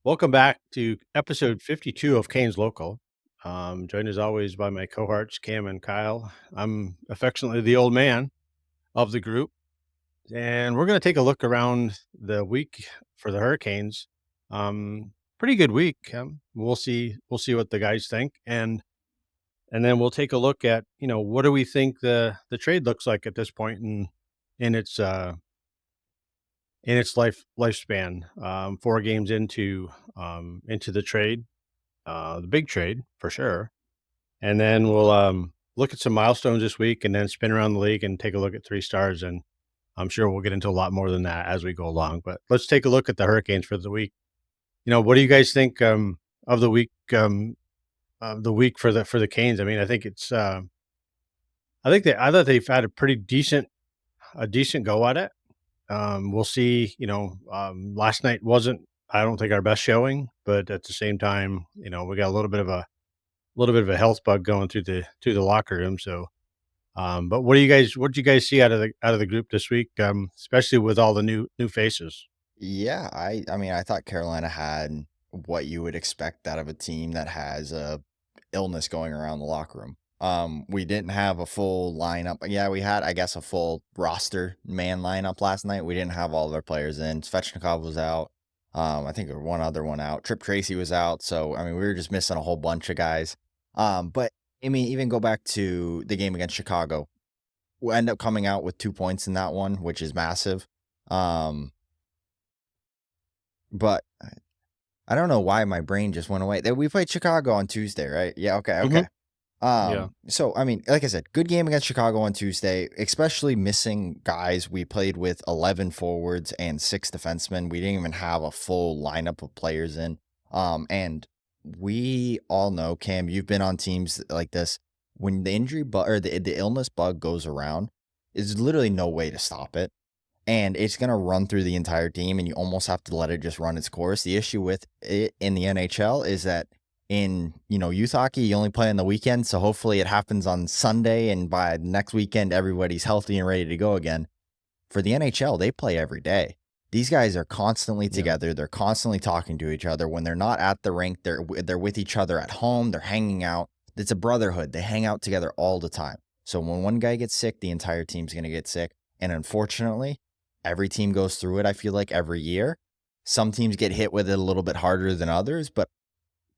Welcome back to episode 52 of Kane's Local. Joined as always by my cohorts, Cam and Kyle. I'm affectionately the old man of the group, and we're going to take a look around the week for the Hurricanes. Pretty good week. We'll see what the guys think, and then we'll take a look at what do we think the trade looks like at this point in its lifespan. 4 games into the trade, the big trade for sure. And then we'll look at some milestones this week and then spin around the league and take a look at 3 stars. And I'm sure we'll get into a lot more than that as we go along. But let's take a look at the Hurricanes for the week. What do you guys think of the week for the Canes? I mean, I think it's I thought they've had a decent go at it. We'll see. Last night wasn't, I don't think, our best showing, but at the same time, we got a little bit of a health bug going through the locker room. So, but what did you guys see out of the group this week? Especially with all the new faces. Yeah, I mean, I thought Carolina had what you would expect out of a team that has a illness going around the locker room. We didn't have a full lineup. Yeah, we had, I guess, a full roster man lineup last night. We didn't have all of our players in. Svechnikov was out. I think there was one other one out. Trip Tracy was out. So, I mean, we were just missing a whole bunch of guys. But I mean, even go back to the game against Chicago. We end up coming out with 2 points in that one, which is massive. Um, but I don't know why my brain just went away. We played Chicago on Tuesday, right? Yeah, okay, Hmm. okay. Yeah. So I mean, like I said, good game against Chicago on Tuesday, especially missing guys. We played with 11 forwards and 6 defensemen. We didn't even have a full lineup of players in. And we all know, Cam, you've been on teams like this. When the injury bug or the illness bug goes around, there's literally no way to stop it, and it's going to run through the entire team, and you almost have to let it just run its course. The issue with it in the NHL is that in, youth hockey, you only play on the weekend, so hopefully it happens on Sunday, and by next weekend, everybody's healthy and ready to go again. For the NHL, they play every day. These guys are constantly Yeah. together. They're constantly talking to each other. When they're not at the rink, they're with each other at home. They're hanging out. It's a brotherhood. They hang out together all the time. So when one guy gets sick, the entire team's going to get sick. And unfortunately, every team goes through it, I feel like, every year. Some teams get hit with it a little bit harder than others, but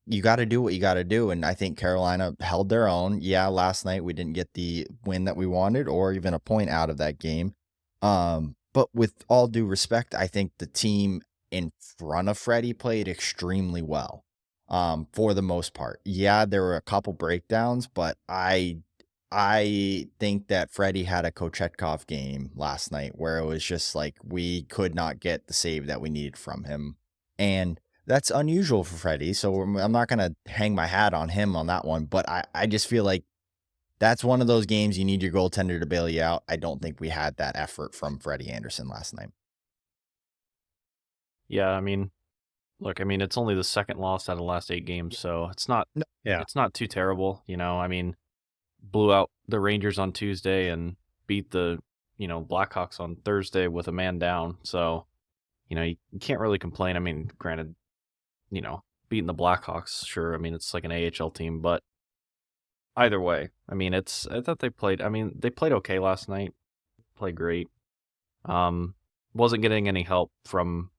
you got to do what you got to do. And I think Carolina held their own. Yeah, last night we didn't get the win that we wanted or even a point out of that game. But with all due respect, I think the team in front of Freddie played extremely well. For the most part. Yeah, there were a couple breakdowns, but I think that Freddie had a Kochetkov game last night where it was just like we could not get the save that we needed from him. And that's unusual for Freddie. So I'm not going to hang my hat on him on that one. But I just feel like that's one of those games you need your goaltender to bail you out. I don't think we had that effort from Freddie Anderson last night. Yeah, I mean, look, I mean, it's only the second loss out of the last 8 games, so it's not No, Yeah. it's not too terrible, I mean, blew out the Rangers on Tuesday and beat the, Blackhawks on Thursday with a man down. So, you can't really complain. I mean, granted, beating the Blackhawks, sure, I mean, it's like an AHL team, but either way, I mean, I thought they played okay last night. Played great. Wasn't getting any help from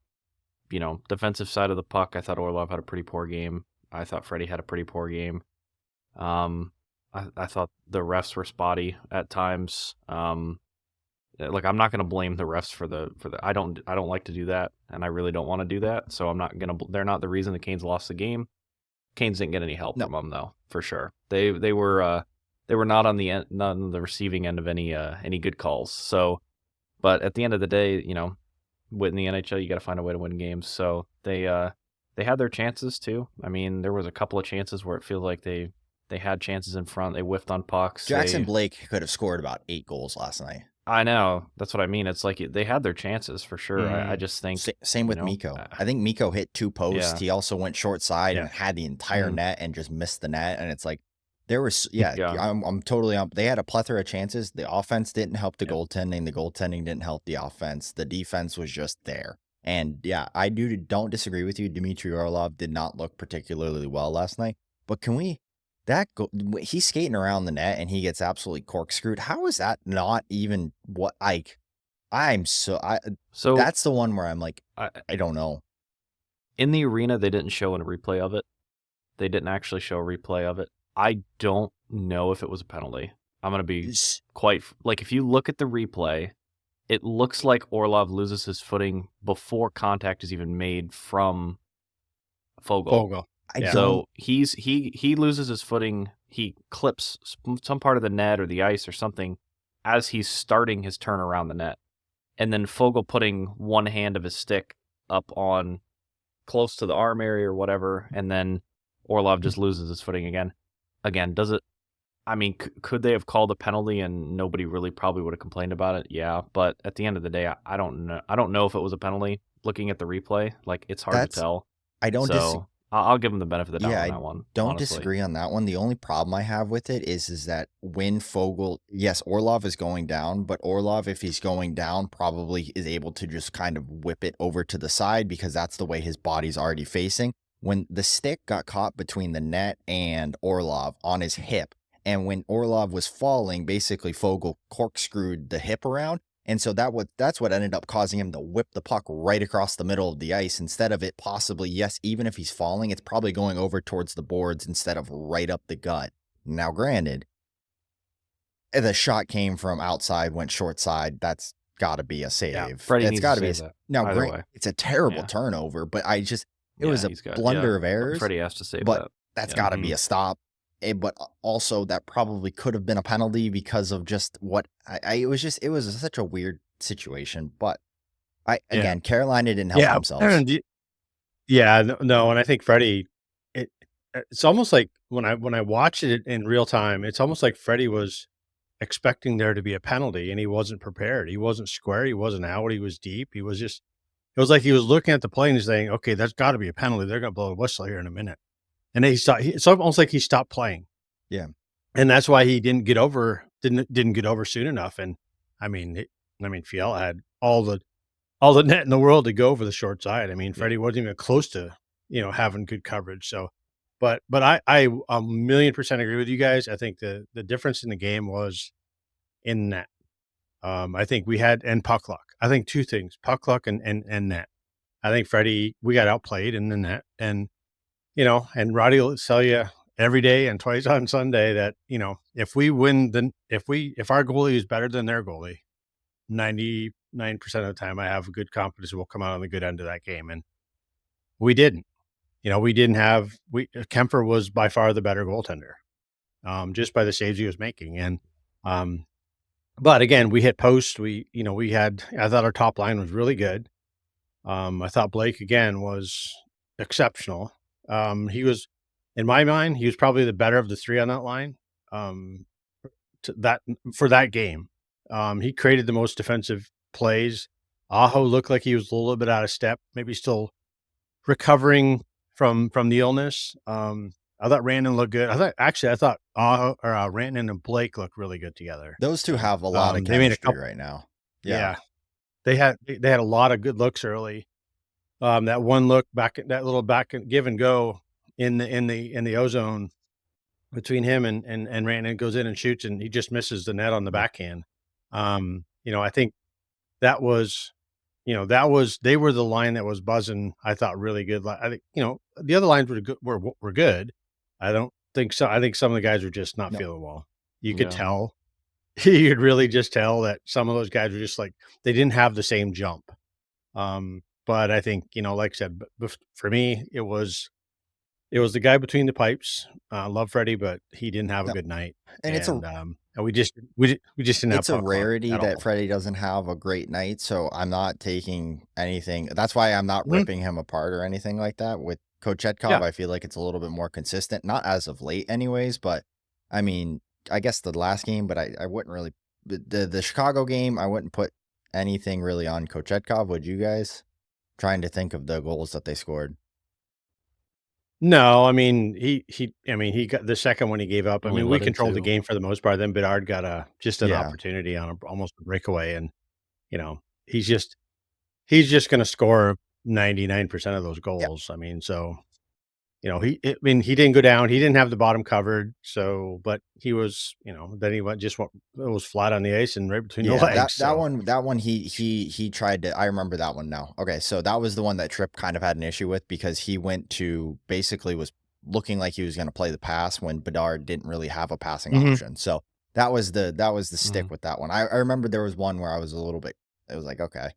defensive side of the puck. I thought Orlov had a pretty poor game. I thought Freddie had a pretty poor game. I thought the refs were spotty at times. Like, I'm not going to blame the refs for the I don't like to do that, and I really don't want to do that. So I'm not going to. They're not the reason the Canes lost the game. Canes didn't get any help no. from them though, for sure. They were not on not on the receiving end of any good calls. So, but at the end of the day, in the NHL, you got to find a way to win games. So they had their chances too. I mean, there was a couple of chances where it feels like they had chances in front. They whiffed on pucks. Jackson Blake could have scored about 8 goals last night. I know, that's what I mean. It's like they had their chances for sure. I just think Same with Miko. I think Miko hit 2 posts. yeah, He also went short side Yeah. and had the entire Mhm. net and just missed the net. And it's like there was Yeah. I'm totally on. They had a plethora of chances. The offense didn't help the Yeah. goaltending. The goaltending didn't help the offense. The defense was just there. And yeah, I don't disagree with you. Dmitry Orlov did not look particularly well last night. But can we he's skating around the net and he gets absolutely corkscrewed. How is that not even what I'm so So that's the one where I'm like, I, I don't know. in the arena, they didn't show a replay of it. They didn't actually show a replay of it. I don't know if it was a penalty. I'm going to be quite like, if you look at the replay, it looks like Orlov loses his footing before contact is even made from Fogel. So he loses his footing. He clips some part of the net or the ice or something as he's starting his turn around the net, and then Fogel putting one hand of his stick up on close to the arm area or whatever, and then Orlov just loses his footing again. Does it? I mean, could they have called a penalty and nobody really probably would have complained about it? Yeah, but at the end of the day, I don't know. I don't know if it was a penalty. Looking at the replay, like, it's hard to tell. I don't so I'll give him the benefit of the doubt on I that one. don't honestly. disagree on that one. The only problem I have with it is that when Fogel, yes, Orlov is going down, but Orlov, if he's going down, probably is able to just kind of whip it over to the side because that's the way his body's already facing. When the stick got caught between the net and Orlov on his hip, and when Orlov was falling, basically Fogel corkscrewed the hip around. And so that's what ended up causing him to whip the puck right across the middle of the ice instead of it possibly, yes, even if he's falling, it's probably going over towards the boards instead of right up the gut. Now, granted, the shot came from outside, went short side. That's got to be a save. Yeah, Freddie it's needs got to to be. save that. Now, Either way. it's a terrible turnover, but it was a he's got- blunder of errors. Freddie has to save but that. that's got to be a stop. But also that probably could have been a penalty because of just what it was such a weird situation. But again, Carolina didn't help themselves. And no, and I think Freddie, it's almost like when I watched it in real time, it's almost like Freddie was expecting there to be a penalty and he wasn't prepared. He wasn't square. He wasn't out. He was deep. He was just. It was like he was looking at the play and saying, "Okay, that's got to be a penalty. They're going to blow a whistle here in a minute." And then it's almost like he stopped playing. Yeah. And that's why he didn't get over soon enough. And I mean, Fiala had all the net in the world to go for the short side. I mean, Freddie wasn't even close to, having good coverage. So, but I 1,000,000% agree with you guys. I think the difference in the game was in net. I think we had, and puck luck. I think two things, puck luck and net. I think Freddie, we got outplayed in the net, and and Roddy will tell you every day and twice on Sunday that, if we win, then if our goalie is better than their goalie, 99% of the time I have good confidence we'll come out on the good end of that game. And we didn't. Kemper was by far the better goaltender, just by the saves he was making. And but again, we hit post. I thought our top line was really good. I thought Blake again was exceptional. He was, in my mind, he was probably the better of the three on that line. For that game, he created the most defensive plays. Aho looked like he was a little bit out of step, maybe still recovering from the illness. I thought Rantanen looked good. I thought Rantanen and Blake looked really good together. Those two have a lot of chemistry right now. Yeah. They had a lot of good looks early. That one look back, that little back give and go in the ozone between him and Rantanen, goes in and shoots, and he just misses the net on the backhand. I think that was, they were the line that was buzzing. I thought really good. I think, the other lines were good. I don't think so. I think some of the guys were just not feeling well. You could tell. You could really just tell that some of those guys were just like, they didn't have the same jump. But I think, like I said, for me, it was the guy between the pipes. Love Freddie, but he didn't have a good night. And we just didn't have. It's a rarity that Freddie doesn't have a great night. So I'm not taking anything. That's why I'm not ripping him apart or anything like that. With Kochetkov, I feel like it's a little bit more consistent, not as of late anyways, but I mean, I guess the last game, but I wouldn't really, the Chicago game, I wouldn't put anything really on Kochetkov. Would you guys? Trying to think of the goals that they scored. No, I mean, he got the second one he gave up. I mean, we controlled the game for the most part. Then Bedard got just an opportunity on almost a breakaway. And, he's just, he's just going to score 99% of those Yep. goals. I mean, so he didn't go down. He didn't have the bottom covered. So, but he was, then he went it was flat on the ice and right between the Yeah, legs. that one he tried to. I remember that one now. Okay, so that was the one that Tripp kind of had an issue with because he went to basically was looking like he was going to play the pass when Bedard didn't really have a passing Mhm. option. So that was the stick with that one. I remember there was one where I was a little bit. It was like okay,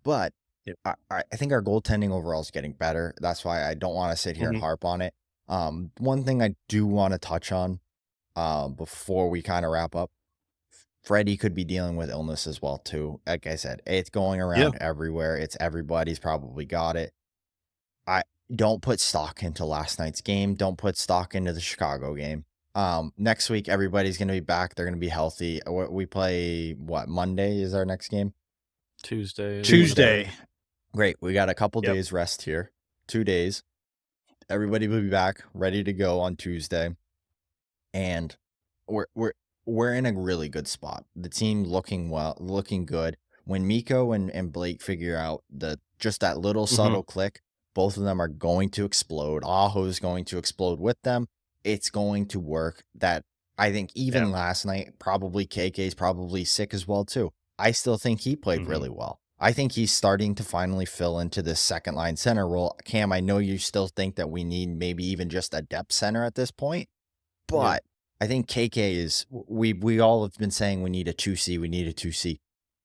but Yep. I think our goaltending overall is getting better. That's why I don't want to sit here and Mhm. harp on it. One thing I do want to touch on, before we kind of wrap up. Freddie could be dealing with illness as well too. Like I said, it's going around everywhere. It's everybody's probably got it. I don't put stock into last night's game. Don't put stock into the Chicago game. Next week everybody's going to be back. They're going to be healthy. We play what, Monday is our next game? Tuesday. Great. We got a couple Yep. days rest here. 2 days. Everybody will be back ready to go on Tuesday. And we're in a really good spot. The team looking good. When Miko and Blake figure out just that little subtle click, both of them are going to explode. Aho is going to explode with them. It's going to work. That I think even last night, probably KK's probably sick as well too. I still think he played really well. I think he's starting to finally fill into this second line center role. Cam, I know you still think that we need maybe even just a depth center at this point, but I think KK is, we all have been saying we need a 2C, we need a 2C.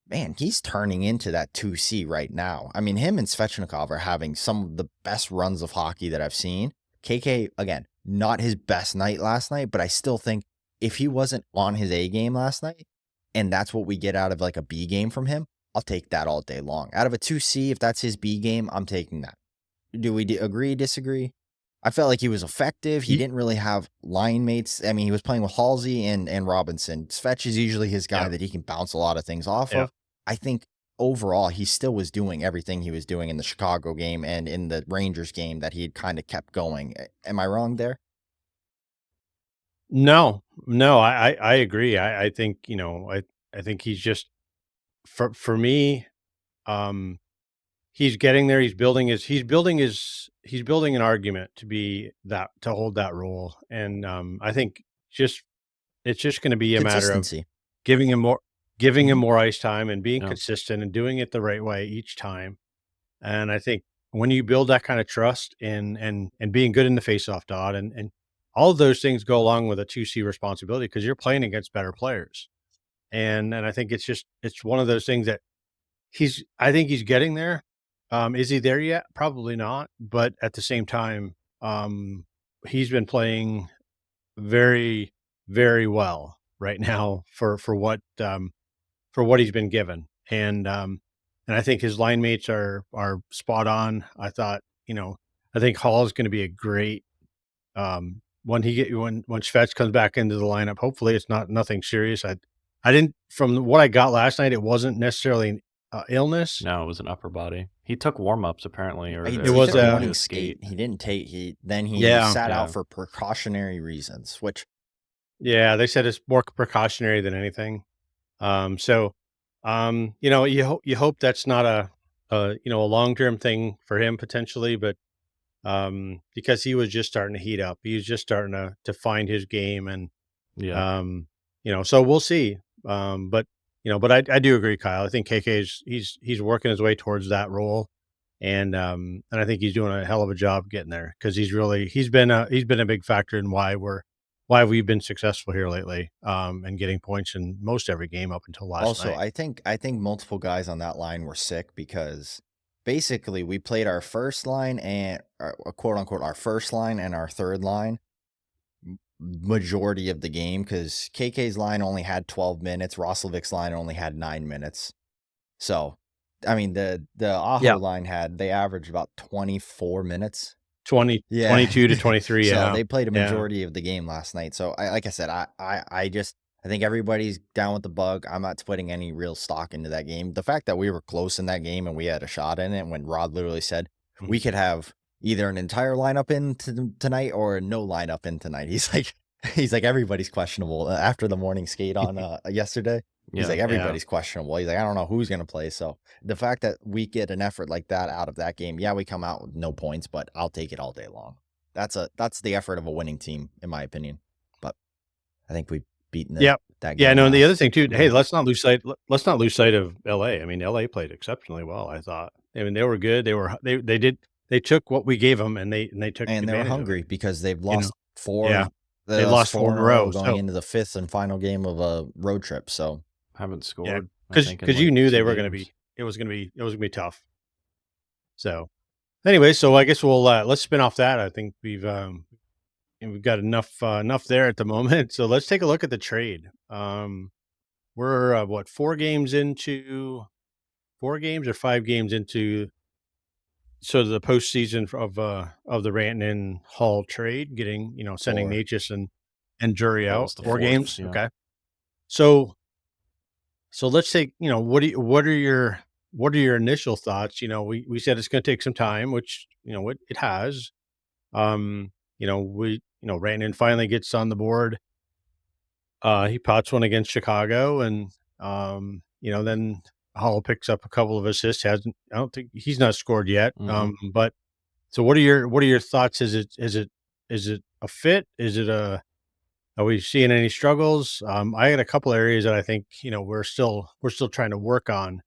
Man, he's turning into that 2C right now. I mean, him and Svechnikov are having some of the best runs of hockey that I've seen. KK, again, not his best night last night, but I still think if he wasn't on his A game last night, and that's what we get out of like a B game from him, I'll take that all day long. Out of a 2C, if that's his B game, I'm taking that. Do we agree, disagree? I felt like he was effective. He didn't really have line mates. I mean, he was playing with Halsey and Robinson. Svech is usually his guy that he can bounce a lot of things off of. I think overall, he still was doing everything he was doing in the Chicago game and in the Rangers game that he had kind of kept going. Am I wrong there? No, I agree. I think, I think he's just, for me, he's getting there. He's building an argument to hold that role. And, I think it's just going to be a matter of Consistency. giving him more ice time and being consistent and doing it the right way each time. And I think when you build that kind of trust and being good in the faceoff dot and all of those things go along with a 2C responsibility because you're playing against better players. And I think it's one of those things that I think he's getting there. Is he there yet? Probably not. But at the same time, he's been playing very, very well right now for what he's been given. And I think his line mates are spot on. I thought, I think Hall is going to be a great when Svech comes back into the lineup. Hopefully it's nothing serious. I didn't, from what I got last night, it wasn't necessarily an illness. No, it was an upper body. He took warm-ups apparently, or He It was took a a morning skate. He didn't take. He sat out for precautionary reasons, which they said it's more precautionary than anything. So, you hope that's not a long-term thing for him potentially, but because he was just starting to heat up, he was just starting to find his game, and so we'll see. But I do agree, Kyle. I think KK he's working his way towards that role, and I think he's doing a hell of a job getting there because he's been a big factor in why we've been successful here lately, and getting points in most every game up until last night. I think multiple guys on that line were sick because basically we played our first line and quote unquote our first line and our third line majority of the game because KK's line only had 12 minutes. Roslovic's line only had 9 minutes. So, I mean, the Aho line they averaged about 24 minutes. 22 to 23. So they played a majority of the game last night. So like I said, I think everybody's down with the bug. I'm not putting any real stock into that game. The fact that we were close in that game and we had a shot in it when Rod literally said we could have either an entire lineup in tonight or no lineup in tonight. He's like everybody's questionable after the morning skate on yesterday. He's Yeah. like, everybody's questionable. He's like, I don't know who's going to play. So the fact that we get an effort like that out of that game, yeah, we come out with no points, but I'll take it all day long. That's the effort of a winning team, in my opinion. But I think we've beaten Yeah. that Yeah, game. no, and the other thing too, Yeah. hey, let's not lose sight of LA. I mean, LA played exceptionally well, I thought. I mean, they were good. They took what we gave them and they took And they were advantage hungry of it, because they've you lost know. four. Yeah. They They lost lost 4 in a row going so into the 5th and final game of a road trip. So Haven't yeah, scored. I because think in you like knew 2 they were going to games. be. It was going to be tough. So anyway, so I guess we'll let's spin off that. I think we've got enough there at the moment. So let's take a look at the trade. We're what 4 games or 5 games into the postseason of the Rantanen Hall trade, getting sending 4. Natchez and Jury That out was the 4 4th, games. yeah. Okay, so let's take what are your initial thoughts? We said it's going to take some time, which it has. Rantanen finally gets on the board. He pots one against Chicago, and then Hall picks up a couple of assists. I don't think he's not scored yet. Mhm. But so what are your thoughts? Is it a fit? Are we seeing any struggles? I had a couple areas that I think we're still trying to work on,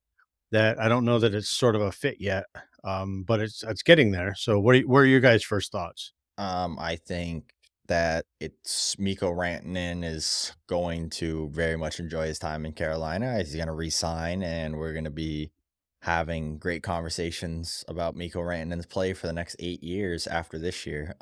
that I don't know that it's sort of a fit yet. But it's getting there. So what are your guys' first thoughts? I think that it's Miko Rantanen is going to very much enjoy his time in Carolina. He's going to re-sign, and we're going to be having great conversations about Miko Rantanen's play for the next 8 years after this year.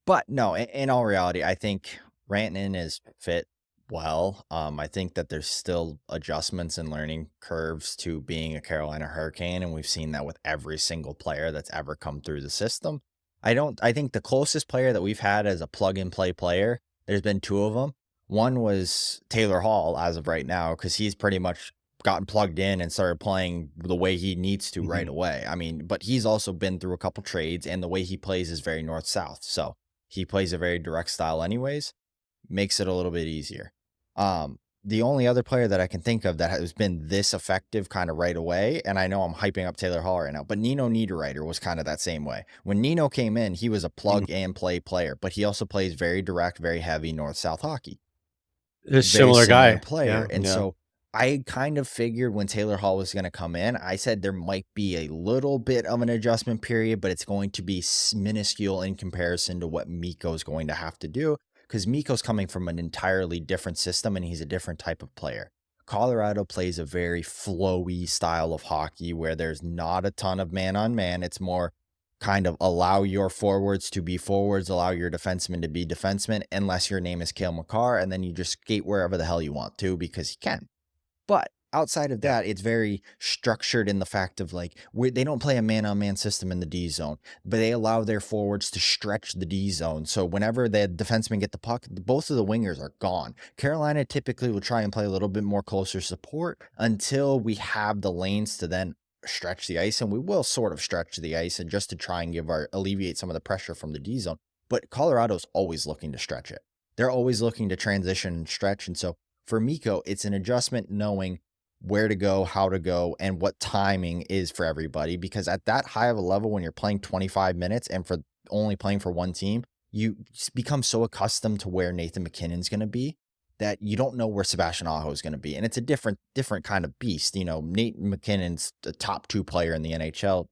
But no, in all reality, I think Rantanen is fit well. I think that there's still adjustments and learning curves to being a Carolina Hurricane, and we've seen that with every single player that's ever come through the system. I think the closest player that we've had as a plug and play player, there's been 2 of them. One was Taylor Hall as of right now, because he's pretty much gotten plugged in and started playing the way he needs to right away. I mean, but he's also been through a couple trades, and the way he plays is very north-south. So he plays a very direct style anyways, makes it a little bit easier. The only other player that I can think of that has been this effective kind of right away, and I know I'm hyping up Taylor Hall right now, but Nino Niederreiter was kind of that same way. When Nino came in, he was a plug and play player, but he also plays very direct, very heavy north-south hockey. A Very similar guy. player. Yeah. And Yeah. so I kind of figured when Taylor Hall was going to come in, I said there might be a little bit of an adjustment period, but it's going to be minuscule in comparison to what Miko's going to have to do, because Miko's coming from an entirely different system and he's a different type of player. Colorado plays a very flowy style of hockey where there's not a ton of man on man. It's more kind of allow your forwards to be forwards, allow your defensemen to be defensemen, unless your name is Cale Makar, and then you just skate wherever the hell you want to because you can. But outside of that, it's very structured in the fact of like they don't play a man-on-man system in the D zone, but they allow their forwards to stretch the D zone. So whenever the defensemen get the puck, both of the wingers are gone. Carolina typically will try and play a little bit more closer support until we have the lanes to then stretch the ice, and we will sort of stretch the ice and just to try and alleviate some of the pressure from the D zone. But Colorado's always looking to stretch it. They're always looking to transition and stretch, and so for Miko, it's an adjustment knowing where to go, how to go, and what timing is for everybody. Because at that high of a level, when you're playing 25 minutes and for only playing for one team, you become so accustomed to where Nathan MacKinnon's going to be that you don't know where Sebastian Aho is going to be. And it's a different kind of beast. Nate McKinnon's the top 2 player in the NHL.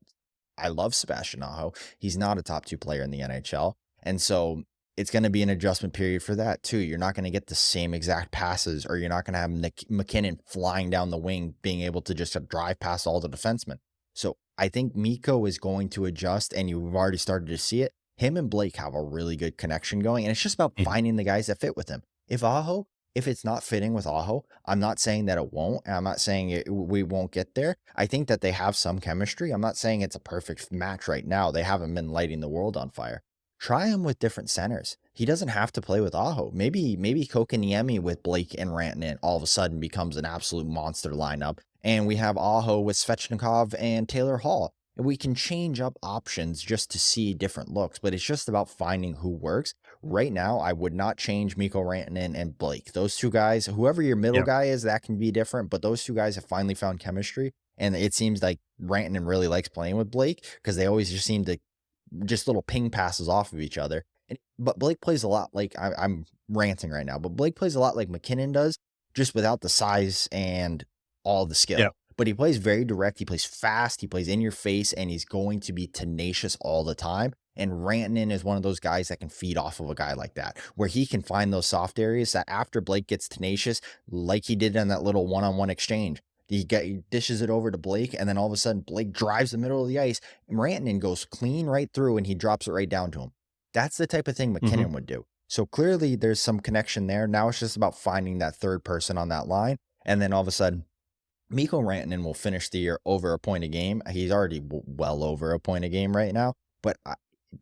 I love Sebastian Aho. He's not a top 2 player in the NHL. And so it's going to be an adjustment period for that too. You're not going to get the same exact passes, or you're not going to have MacKinnon flying down the wing, being able to just drive past all the defensemen. So I think Miko is going to adjust, and you've already started to see it. Him and Blake have a really good connection going, and it's just about finding the guys that fit with him. If it's not fitting with Aho, I'm not saying that it won't. I'm not saying we won't get there. I think that they have some chemistry. I'm not saying it's a perfect match right now. They haven't been lighting the world on fire. Try him with different centers. He doesn't have to play with Aho. Maybe Kokaniemi with Blake and Rantanen all of a sudden becomes an absolute monster lineup, and we have Aho with Svechnikov and Taylor Hall. And we can change up options just to see different looks, but it's just about finding who works. Right now, I would not change Miko Rantanen and Blake. Those two guys, whoever your middle Yeah. guy is, that can be different, but those two guys have finally found chemistry. And it seems like Rantanen really likes playing with Blake because they always just seem to just little ping passes off of each other. But Blake plays a lot like I'm ranting right now, but Blake plays a lot like McKinnon does, just without the size and all the skill. Yeah. But he plays very direct. He plays fast. He plays in your face, and he's going to be tenacious all the time. And Rantanen is one of those guys that can feed off of a guy like that, where he can find those soft areas that after Blake gets tenacious, like he did in that little one-on-one exchange, he dishes it over to Blake, and then all of a sudden Blake drives the middle of the ice, and Rantanen goes clean right through, and he drops it right down to him. That's the type of thing McKinnon would do. So clearly there's some connection there. Now it's just about finding that third person on that line, and then all of a sudden Miko Rantanen will finish the year over a point a game. He's already well over a point a game right now, but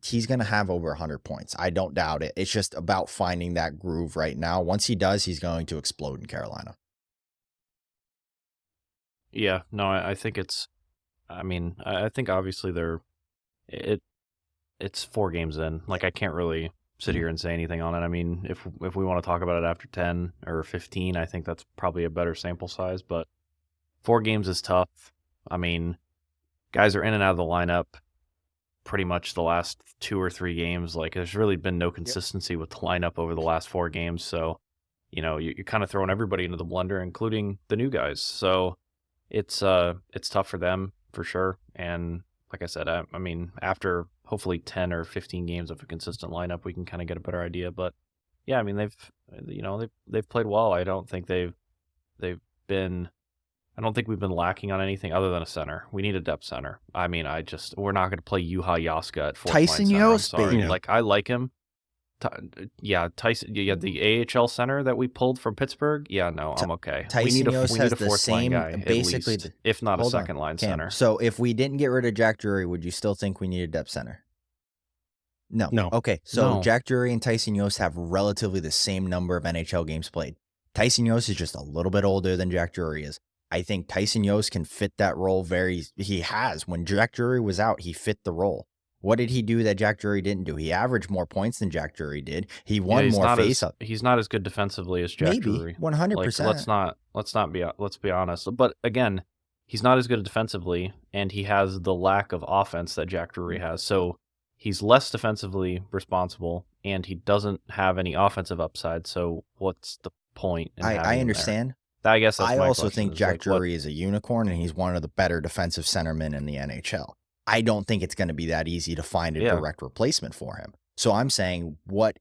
he's going to have over 100 points. I don't doubt it. It's just about finding that groove right now. Once he does, he's going to explode in Carolina. Yeah, no, I think it's. I mean, I think obviously it's 4 games in. Like, I can't really sit here and say anything on it. I mean, if we want to talk about it after 10 or 15, I think that's probably a better sample size. But 4 games is tough. I mean, guys are in and out of the lineup pretty much the last 2 or 3 games. Like, there's really been no consistency with the lineup over the last 4 games. So, you're kind of throwing everybody into the blender, including the new guys. So it's tough for them for sure. And like I said, I mean, after hopefully 10 or 15 games of a consistent lineup, we can kind of get a better idea. But yeah, I mean, they've played well. I don't think we've been lacking on anything other than a center. We need a depth center. I mean, we're not going to play Juha Jaska at fourth Tyson line center. Jost, I'm sorry. baby. Like, I like him. Tyson. Yeah, the AHL center that we pulled from Pittsburgh. Yeah, no, I'm okay. Tyson Jost has a the fourth line same, guy, basically, at least, if not a second line Cam. center. So if we didn't get rid of Jack Drury, would you still think we need a depth center? No. No. Okay, so No. Jack Drury and Tyson Jost have relatively the same number of NHL games played. Tyson Jost is just a little bit older than Jack Drury is. I think Tyson Jost can fit that role he has. When Jack Drury was out, he fit the role. What did he do that Jack Drury didn't do? He averaged more points than Jack Drury did. He won more faceoffs. He's not as good defensively as Jack Drury. 100%. Like, let's be honest. But again, he's not as good defensively, and he has the lack of offense that Jack Drury has. So he's less defensively responsible, and he doesn't have any offensive upside. So what's the point? I understand. I guess that's I my also question, think Jack Drury is a unicorn, and he's one of the better defensive centermen in the NHL. I don't think it's going to be that easy to find a direct replacement for him. So I'm saying what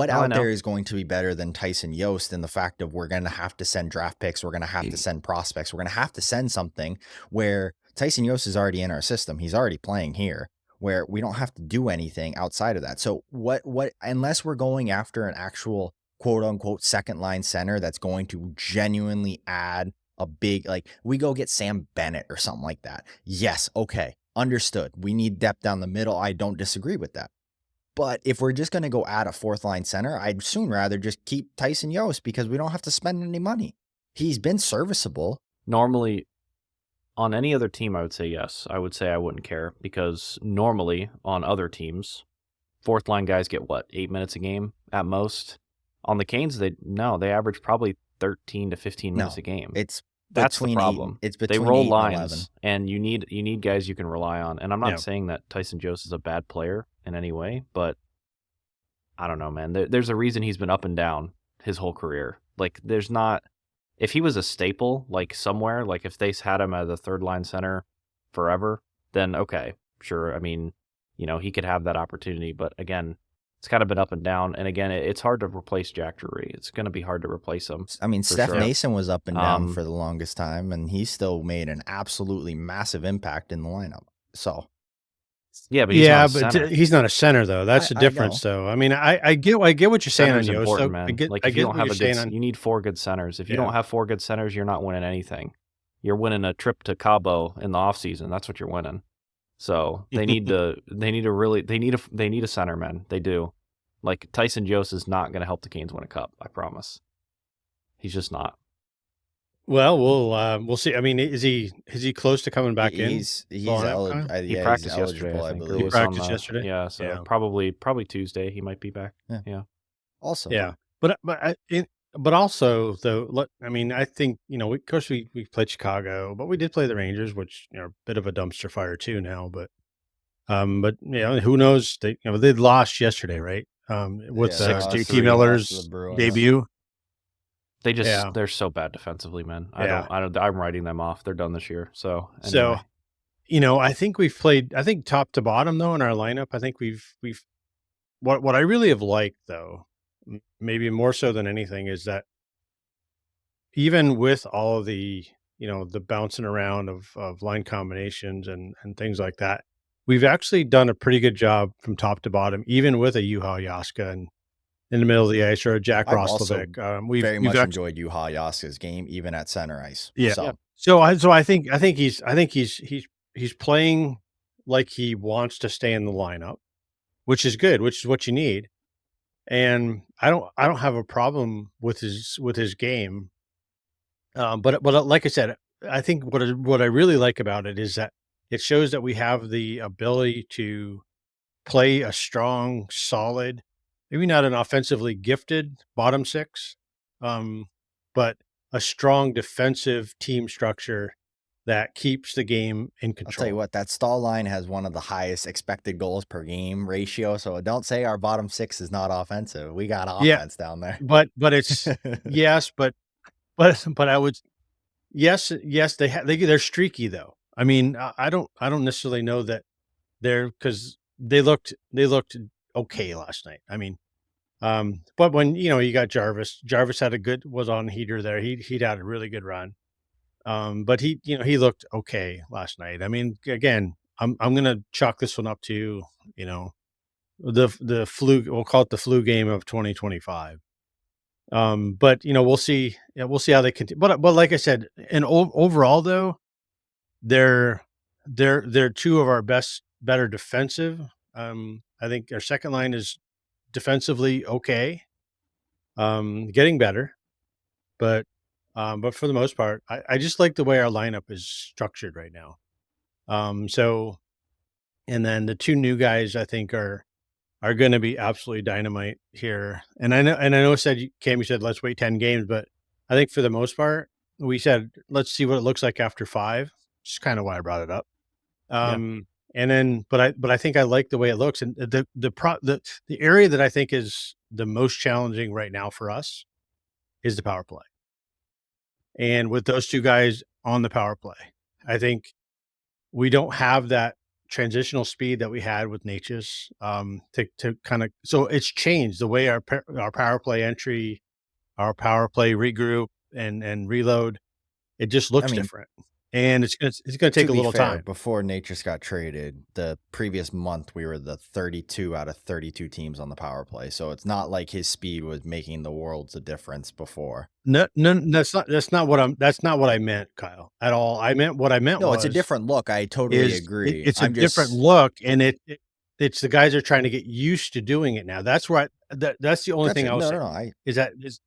out there is going to be better than Tyson Jost in the fact of we're going to have to send draft picks, we're going to have to send prospects, we're going to have to send something where Tyson Jost is already in our system. He's already playing here, where we don't have to do anything outside of that. So what unless we're going after an actual quote unquote second line center that's going to genuinely add a big, like we go get Sam Bennett or something like that. Yes. Okay. Understood. We need depth down the middle. I don't disagree with that. But if we're just going to go add a fourth line center, I'd soon rather just keep Tyson Jost because we don't have to spend any money. He's been serviceable. Normally, on any other team, I would say yes. I would say I wouldn't care because normally on other teams, fourth line guys get 8 minutes a game at most. On the Canes, they average probably 13 to 15 minutes a game. That's the problem. They roll lines, and you need guys you can rely on. And I'm not saying that Tyson Jost is a bad player in any way, but I don't know, man. There's a reason he's been up and down his whole career. Like, there's not. If he was a staple, like somewhere, like if they had him as a third line center forever, then okay, sure. I mean, he could have that opportunity. But again, it's kind of been up and down. And again, it's hard to replace Jack Drury. It's going to be hard to replace him. I mean, Steph Mason was up and down for the longest time, and he still made an absolutely massive impact in the lineup. So, yeah, but he's not a center, though. That's the difference, though. I mean, I get what you're saying on Yost. If you don't have you need 4 good centers. If you don't have 4 good centers, you're not winning anything. You're winning a trip to Cabo in the off season. That's what you're winning. So they need a center, man. They do. Like, Tyson Jost is not going to help the Canes win a cup. I promise. He's just not. Well, we'll see. I mean, is he close to coming back in? He's Lineup, eligible. Kyle? He Yeah, he's practiced yesterday, I eligible, I think, or He believe. was on practiced the yesterday? so Yeah. probably Tuesday he might be back. Yeah, Yeah. awesome. Yeah. But also though, I mean, I think, of course we played Chicago, but we did play the Rangers, which, are a bit of a dumpster fire too now, but who knows? They lost yesterday, right? With Yeah, they lost. JT 6-3. They lost to the Miller's Bruins. debut. Yeah. They're so bad defensively, man. Yeah. I'm writing them off. They're done this year. So So, anyway, I think we've played, I think top to bottom though in our lineup. I think we've what I really have liked though, maybe more so than anything, is that even with all of the bouncing around of line combinations and things like that, we've actually done a pretty good job from top to bottom, even with a Juha Jaska and in the middle of the ice, or a Jack I've also Roslovic. We've very we've much actually, enjoyed Juha Jaska's game, even at center ice. yeah. yeah, So So I think he's playing like he wants to stay in the lineup, which is good, which is what you need. And I don't have a problem with his game. But like I said, I think what I really like about it is that it shows that we have the ability to play a strong, solid, maybe not an offensively gifted bottom six, um, but a strong defensive team structure that keeps the game in I'll tell you control. what, that stall line has one of the highest expected goals per game ratio. So don't say our bottom six is not offensive. We got Yeah, offense down there. but it's yes, but I would yes, they're streaky though. I mean, I don't necessarily know that because they looked okay last night. I mean, but when you got Jarvis was on heater there. He'd had a really good run. But he looked okay last night. I mean, again, I'm gonna chalk this one up to you know the flu. We'll call it the flu game of 2025. But we'll see. Yeah, we'll see how they continue. But like I said, and overall though, they're they're two of our better defensive. I think our second line is defensively okay, getting better, but for the most part, I just like the way our lineup is structured right now. So and then the two new guys I think are going to be absolutely dynamite here. And I know Cam, you said let's wait 10 games, but I think for the most part, we said let's see what it looks like after 5. Just kind of why I brought it up. yeah. And then, but I think I like the way it looks, and the area that I think is the most challenging right now for us is the power play. And with those two guys on the power play, I think we don't have that transitional speed that we had with Natchez. To kind of, so it's changed the way our power play entry, our power play regroup and reload. It just I looks mean, different, and it's gonna to take a be little fair, time. before Nature's got traded, the previous month we were the 32 out of 32 teams on the power play. So it's not like his speed was making the worlds of difference before. No, that's not what I meant, Kyle, at all. What I meant No, it's a was different look. I totally is agree. it's a I'm different just look, and it's the guys are trying to get used to doing it now. That's the only thing gotcha. I'll No, say no, no. I is that it's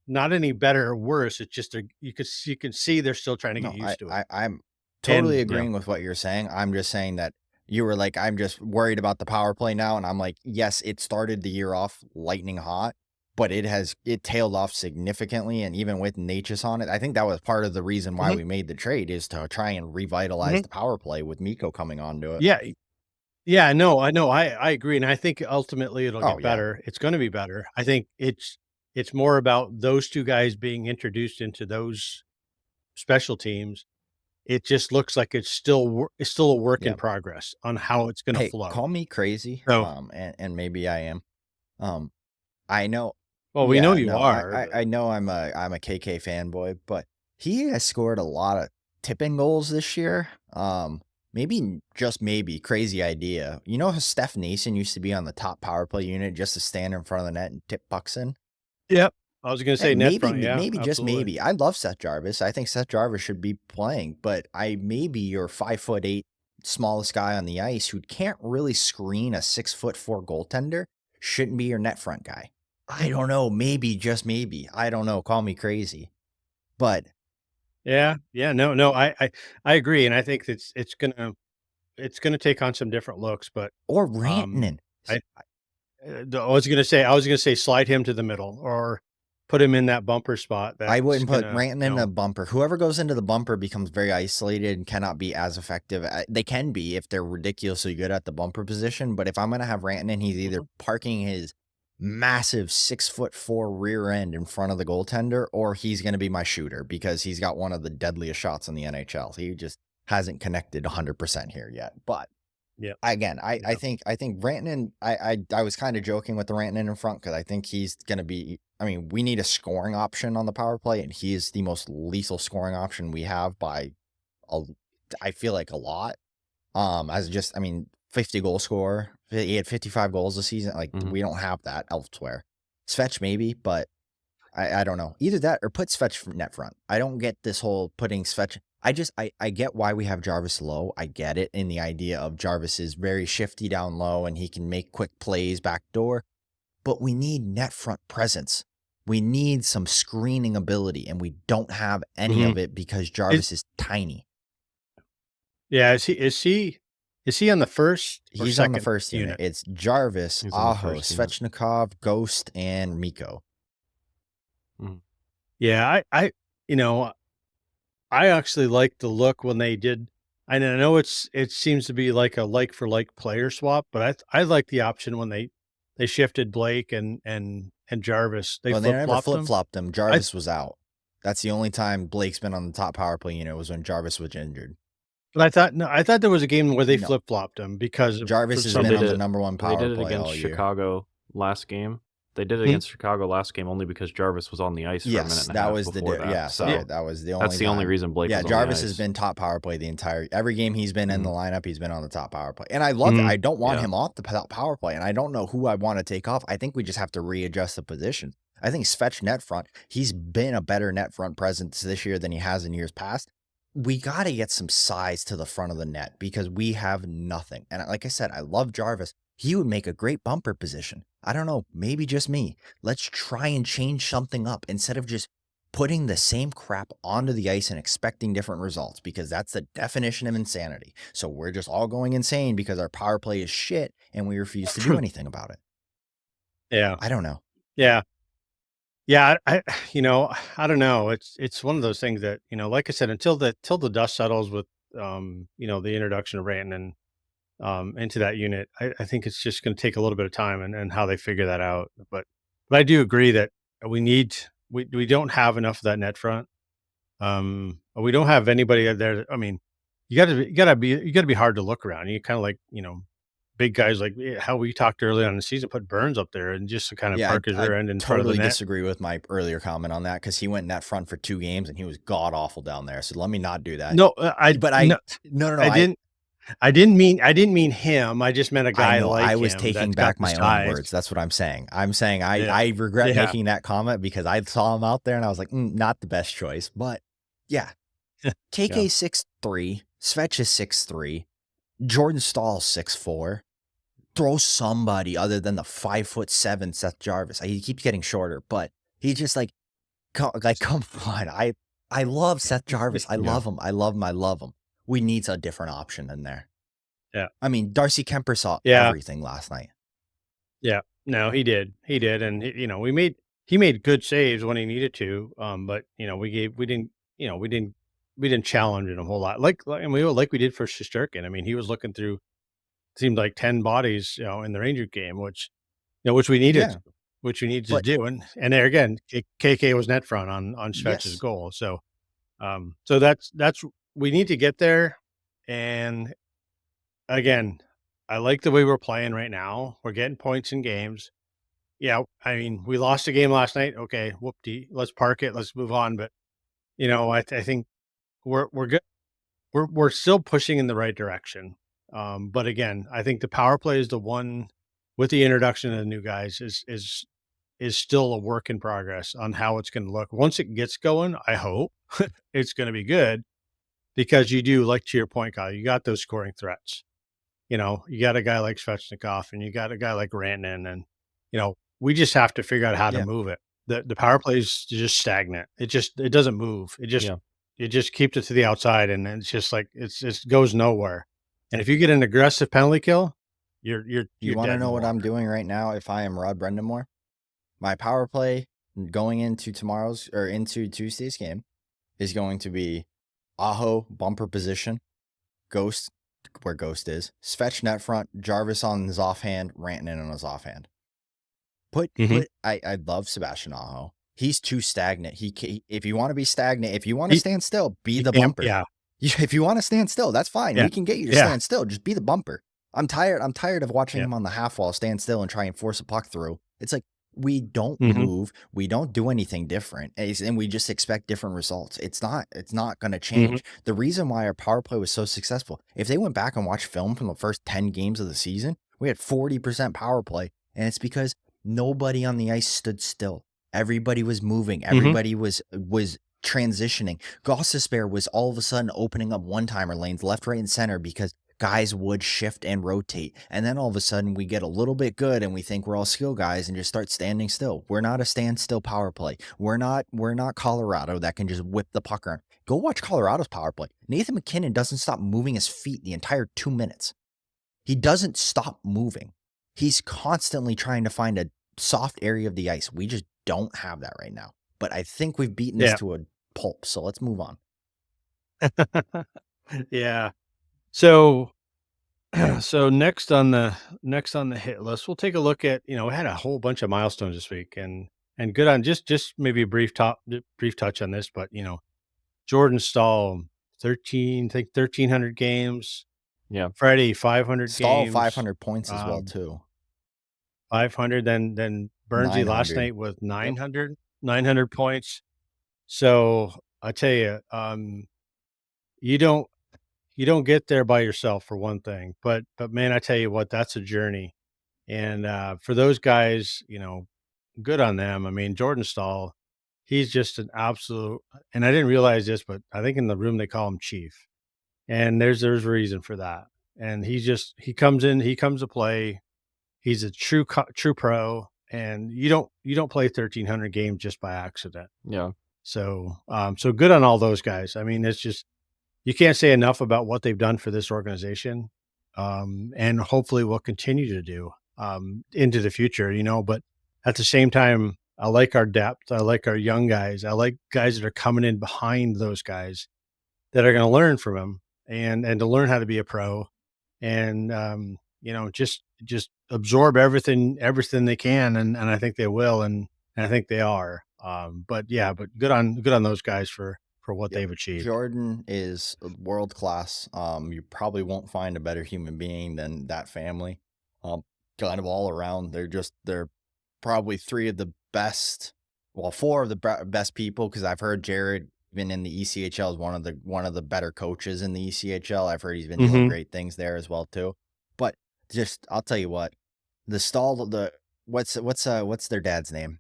not any better or worse. It's just you can see they're still trying to get no, used to it. I'm totally And agreeing with what you're saying. I'm just saying that you were like, I'm just worried about the power play now, and I'm like, yes, it started the year off lightning hot, but it tailed off significantly, and even with Natchez on it, I think that was part of the reason why Mhm, we made the trade is to try and revitalize mhm. the power play with Miko coming onto it. Yeah, yeah, no, I know, I agree, and I think ultimately it'll Oh get yeah, better. It's going to be better. I think it's more about those two guys being introduced into those special teams. It just looks like it's still a work yeah. in progress on how it's gonna Hey, flow. call me crazy, So, and maybe I am. Um, I know. well, we know Yeah, you no, are, but I know I'm a KK fanboy, but he has scored a lot of tipping goals this year. Maybe just maybe crazy idea. You know how Steph Nason used to be on the top power play unit just to stand in front of the net and tip pucks in? yep. I was gonna say net front, yeah, Maybe just absolutely. maybe. I love Seth Jarvis. I think Seth Jarvis should be playing, but I maybe your 5'8" smallest guy on the ice who can't really screen a 6'4" goaltender shouldn't be your net front guy. I don't know. Maybe just maybe. I don't know. Call me crazy, but Yeah, yeah, no, I agree, and I think it's gonna take on some different looks, but, Or um, Rantanen. I I was gonna say slide him to the middle or put him in that bumper spot I that's wouldn't put gonna, Rantanen in a bumper. Whoever goes into the bumper becomes very isolated and cannot be as effective. They can be if they're ridiculously good at the bumper position, but if I'm gonna have Rantanen, he's either Mhm, parking his massive 6'4" rear end in front of the goaltender, or he's gonna be my shooter because he's got one of the deadliest shots in the NHL. He just hasn't connected 100% here yet. But yep, again, I yep, think Rantanen. I was kind of joking with the Rantanen in front because I think he's gonna be. I mean, we need a scoring option on the power play, and he is the most lethal scoring option we have by a. I feel like a lot. As just I mean, 50 goal scorer. He had 55 goals this season. Like Mhm. we don't have that elsewhere. Svech maybe, but I don't know. Either that or put Svech net front. I don't get this whole putting Svech. I get why we have Jarvis low. I get it in the idea of Jarvis is very shifty down low and he can make quick plays back door, but we need net front presence. We need some screening ability, and we don't have any mhm. of it because Is Jarvis is tiny. Yeah, is he on the first or He's on the second first unit. unit? It's Jarvis, He's on the Aho, first unit. Svechnikov, Ghost, and Miko. Mhm. Yeah, you know, I actually like the look when they did. And I know it seems to be like a like for like player swap, but I like the option when they shifted Blake and Jarvis. They Well, they flip never flopped flip them. flopped him. I Jarvis was out. That's the only time Blake's been on the top power play unit was when Jarvis was injured. but I thought no, I thought there was a game where they No, flip flopped him because of for Jarvis has They been some did on the it number one they power did it play against all year. Chicago last game. They did it Hmm? against Chicago last game only because Jarvis was on the ice for a minute Yes, and a that half was before that. yeah, Yeah, sorry, So that was the that's only the only time. reason Blake Yeah, was on the Jarvis has ice. been top power play the entire every game he's been in the Mhm. lineup, he's been on the top power play. And I love it. mhm, I don't want Yeah. him off the top power play, and I don't know who I want to take off. I think we just have to readjust the position. I think Svech net front, he's been a better net front presence this year than he has in years past. We got to get some size to the front of the net because we have nothing. And like I said, I love Jarvis. He would make a great bumper position. I don't know, maybe just me. Let's try and change something up instead of just putting the same crap onto the ice and expecting different results because that's the definition of insanity. So we're just all going insane because our power play is shit and we refuse to do anything about it. yeah, I don't know. yeah, yeah. I don't know. It's one of those things that like I said, till the dust settles with the introduction of Rantanen into that unit. I think it's just going to take a little bit of time and how they figure that out. But I do agree that we don't have enough of that net front. We don't have anybody out there. I mean, you got to be hard to look around. You kind of like big guys like how we talked early on in the season, put Burns up there and just to kind of Yeah, park his I rear end in front of the totally net. disagree with my earlier comment on that because he went net front for 2 games and he was god awful down there. So let me not do that. No, But no, no, I didn't. I didn't mean him. I just meant a I guy know I like was him taking that's got back the my own size. words. That's what I'm saying. I'm saying Yeah, I regret yeah. making that comment because I saw him out there and I was like, not the best choice. But yeah, Yeah. KK 6'3", Svech is 6'3", Jordan Stahl 6'4". Throw somebody other than the 5'7" Seth Jarvis. He keeps getting shorter, but he's just like, come on. I love Seth Jarvis. I Yeah. love him. I love him. I love him. We need a different option in there. Yeah. I mean, Darcy Kemper saw Yeah. everything last night. Yeah. No, he did. He did, and he made good saves when he needed to. But we didn't challenge it a whole lot. And we did for Shesterkin. I mean, he was looking through seemed like 10 bodies, in the Ranger game, which we needed, Yeah, to but do. And there again, KK was net front on Svech's yes. goal. So that's we need to get there. And again, I like the way we're playing right now. We're getting points in games. Yeah, I mean, we lost a game last night. Okay, whoop-dee. Let's park it. Let's move on. But I think we're good. We're still pushing in the right direction. But again, I think the power play is the one with the introduction of the new guys is still a work in progress on how it's going to look. Once it gets going, I hope it's going to be good because you do like to your point, Kyle. You got those scoring threats. You got a guy like Svechnikov and you got a guy like Rantanen, and we just have to figure out how to Yeah. move it. The power play is just stagnant. It doesn't move. It just Yeah. you just keep it to the outside, and it's just like it just goes nowhere. And if you get an aggressive penalty kill, you're You want dead to in know the what I'm water. doing right now if I am Rod Brendamore? My power play going into tomorrow's or into Tuesday's game is going to be Aho bumper position, Ghost where Ghost is, Svech net front, Jarvis on his offhand, Rantanen on his offhand. I love Sebastian Aho. He's too stagnant. If you want to be stagnant, if you want to He stand still, be he the can't bumper. yeah, If you want to stand still, that's fine. yeah, We can get you to yeah, stand still. Just be the bumper. I'm tired of watching yeah. him on the half wall stand still and try and force a puck through. It's like we don't Mhm, move, we don't do anything different, and we just expect different results. It's not going to mhm, change. The reason why our power play was so successful, if they went back and watched film from the first 10 games of the season, we had 40% power play, and it's because nobody on the ice stood still. Everybody was moving. mhm. Everybody was transitioning. Gossesbear was all of a sudden opening up one-timer lanes left, right, and center because guys would shift and rotate. And then all of a sudden we get a little bit good and we think we're all skill guys and just start standing still. We're not a standstill power play. We're not Colorado that can just whip the puck around. Go watch Colorado's power play. Nathan McKinnon doesn't stop moving his feet the entire 2 minutes. He doesn't stop moving. He's constantly trying to find a soft area of the ice. We just don't have that right now. But I think we've beaten this Yeah. to a pulp. So let's move on. Yeah. So so next on the hit list, we'll take a look at, we had a whole bunch of milestones this week, and good on just maybe a brief touch on this, but Jordan Stahl, 1,300 games. Yeah. Freddie, 500 Stahl games. 500 points as well too. 500. Then Burnsy last 900. night with 900 points. So I tell you, you don't get there by yourself for one thing, but man, I tell you what, that's a journey. And for those guys, good on them. I mean, Jordan Stahl, he's just an absolute. And I didn't realize this, but I think in the room they call him Chief, and there's a reason for that. And he comes in, he comes to play. He's a true pro, and you don't play 1,300 games just by accident. Yeah. So so good on all those guys. I mean, it's just you can't say enough about what they've done for this organization, and hopefully will continue to do into the future. But at the same time, I like our depth. I like our young guys. I like guys that are coming in behind those guys that are going to learn from them and to learn how to be a pro, and just absorb everything they can, and I think they will, and I think they are. But yeah, but good on those guys for what Yep. they've achieved. Jordan is world class. You probably won't find a better human being than that family. Kind of all around. They're probably three of the best. Well, four of the best people, because I've heard Jared, even in the ECHL, is one of the better coaches in the ECHL. I've heard he's been doing Mhm. great things there as well too. But just I'll tell you what, what's their dad's name?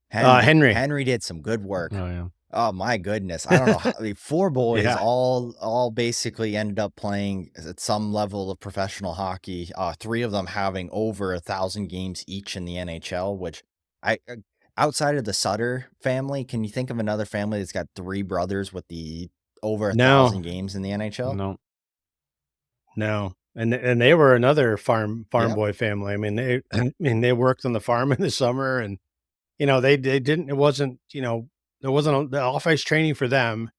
Henry. Henry did some good work. Oh yeah. Oh my goodness. I don't know how four boys Yeah. all basically ended up playing at some level of professional hockey. Three of them having over 1,000 games each in the NHL, which I outside of the Sutter family, can you think of another family that's got three brothers with the over 1,000 No, games in the NHL? No. no. And they were another farm Yep. boy family. I mean, they worked on the farm in the summer, and they didn't it wasn't, there wasn't the off ice training for them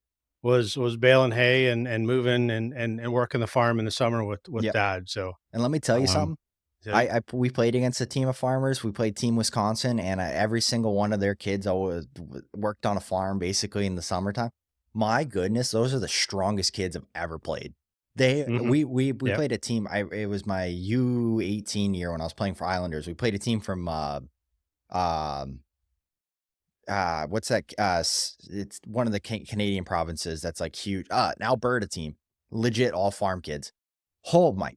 was baling hay and moving and working the farm in the summer with Yep. dad. So And let me tell you something. so- We played against a team of farmers. We played Team Wisconsin, and every single one of their kids always worked on a farm basically in the summertime. My goodness, those are the strongest kids I've ever played. Mhm. We Yep. played a team. It was my U18 year when I was playing for Islanders. We played a team from what's that? It's one of the Canadian provinces that's like huge. An Alberta team, legit all farm kids. Oh my!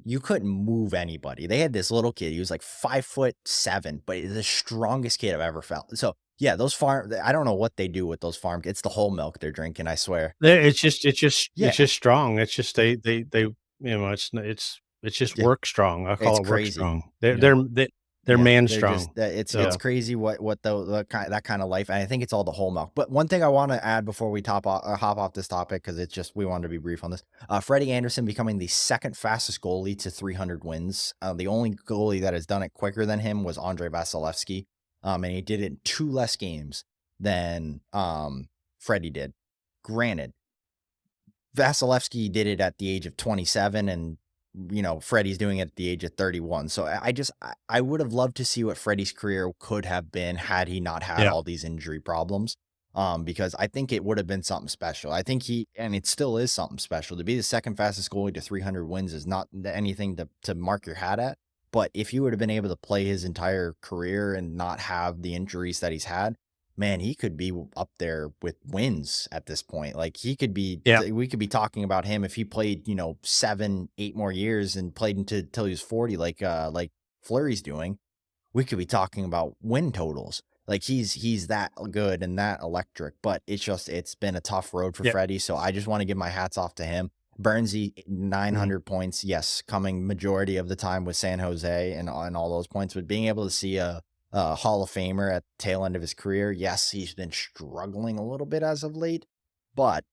You couldn't move anybody. They had this little kid. He was like 5'7", but he's the strongest kid I've ever felt. So yeah, I don't know what they do with those farm kids. It's the whole milk they're drinking. I swear. It's just strong. It's just it's just Yeah, work strong. I call it's it work crazy. strong. Yeah. They're man they're strong. just it's So crazy what that kind of life, and I think it's all the whole milk. But one thing I want to add before we hop off this topic, because it's just we wanted to be brief on this. Freddie Anderson becoming the second fastest goalie to 300 wins. The only goalie that has done it quicker than him was Andrei Vasilevsky, and he did it in 2 less games than Freddie did. Granted, Vasilevsky did it at the age of 27, and Freddie's doing it at the age of 31. So I would have loved to see what Freddie's career could have been had he not had all these injury problems. Because I think it would have been something special. I think and it still is something special. To be the second fastest goalie to 300 wins is not anything to mark your hat at. But if you would have been able to play his entire career and not have the injuries that he's had, man, he could be up there with wins at this point. Like we could be talking about him if he played, 7, 8 more years and played until he was 40, like Fleury's doing. We could be talking about win totals. Like he's that good and that electric, but it's been a tough road for Freddie. So I just want to give my hats off to him. Burnsy, 900 points. Yes. Coming majority of the time with San Jose and all those points, but being able to see a Hall of Famer at the tail end of his career. Yes, he's been struggling a little bit as of late, but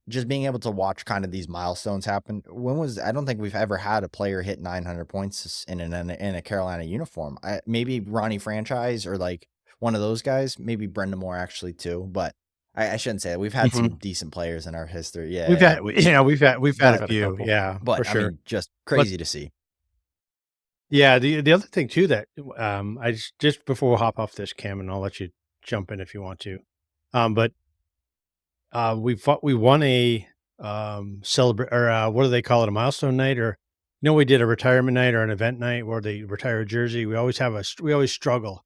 just being able to watch kind of these milestones happen. I don't think we've ever had a player hit 900 points in a Carolina uniform. Maybe Ronnie Franchise or like one of those guys, maybe Brendan Moore actually too, but I shouldn't say that. We've had some decent players in our history. Yeah. we've had a few. Couple. But for sure. I mean, just crazy to see. Yeah, the other thing too that I just before we hop off this, Cam, and I'll let you jump in if you want to. But we won a celebrate or what do they call it, a milestone night, or we did a retirement night or an event night where they retire a jersey. We always struggle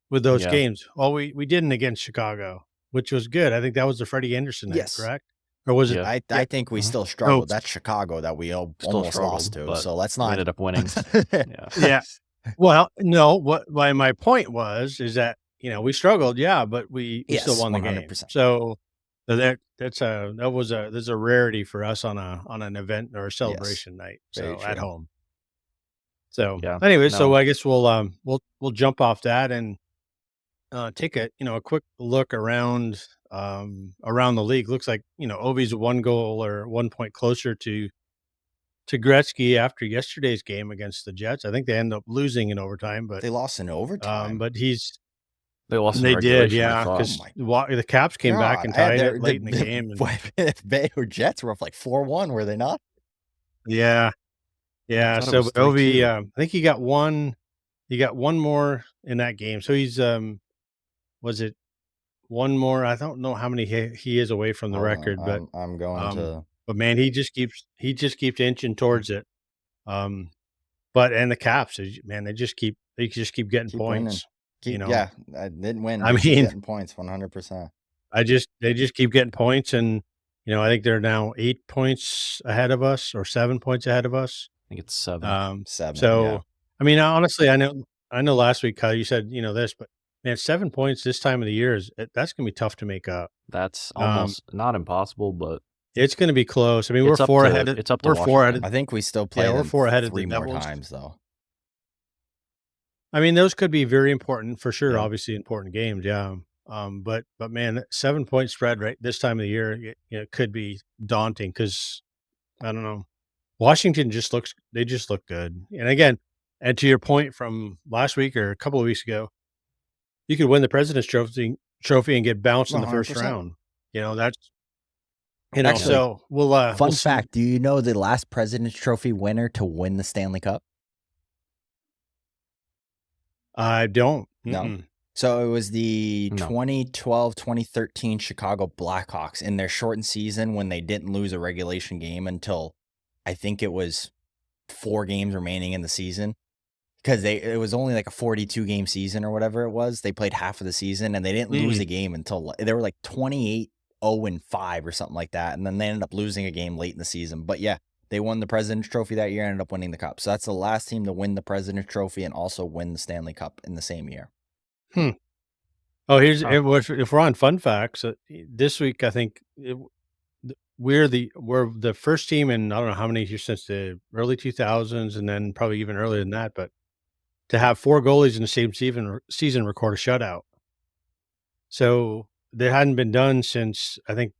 with those games. Well, we didn't against Chicago, which was good. I think that was the Freddie Anderson night, correct? Or was it? I think we still struggled. That's Chicago that we almost lost to. So let's not. We ended up winning. Yeah. Well, no. My point is that we struggled, but we still won the 100%. Game. So there's a rarity for us on an event or a celebration night. So at home. So so I guess we'll jump off that and take a quick look around the league. Looks like Ovi's 1 goal or 1 point closer to Gretzky after yesterday's game against the Jets. I think they ended up losing in overtime, but they lost in overtime. But they lost. They did, because the Caps came back and tied it late in the game. They were Jets were up like 4-1, were they not? Yeah. So Ovi, I think he got one more in that game. So he's was it one more? I don't know how many he is away from the record, but I'm going to. But man, he just keeps inching towards it. And the Caps, man, they just keep getting points. I didn't win. I mean, getting points 100%. They just keep getting points, and I think they're now 8 points ahead of us or 7 points ahead of us. I think it's 7. 7. So I mean, honestly, I know last week, Kyle, you said this, but man, 7 points this time of the year that's gonna be tough to make up. That's almost not impossible, but it's going to be close. I mean, we're 4 ahead. It's up to Washington. 4 ahead. I think we still play. We're 4 ahead of 3 the more Devils. times, though. I mean, those could be very important for sure. Obviously, important games. Yeah. But man, 7 point spread right this time of the year, it could be daunting because I don't know. Washington just look good. And again, and to your point from last week or a couple of weeks ago, you could win the President's Trophy and get bounced in the first round. That's. Actually, so we'll fun fact, do you know the last President's Trophy winner to win the Stanley Cup? I don't. No. So it was the 2012-2013 Chicago Blackhawks in their shortened season when they didn't lose a regulation game until I think it was 4 games remaining in the season. Because it was only like a 42 game season or whatever it was. They played half of the season and they didn't lose a game until they were like 28-0-5 or something like that. And then they ended up losing a game late in the season. But yeah, they won the President's Trophy that year and ended up winning the Cup. So that's the last team to win the President's Trophy and also win the Stanley Cup in the same year. Oh, if we're on fun facts, this week I think we're the first team in I don't know how many years since the early 2000s and then probably even earlier than that, but to have 4 goalies in the same season record a shutout. So that hadn't been done since I think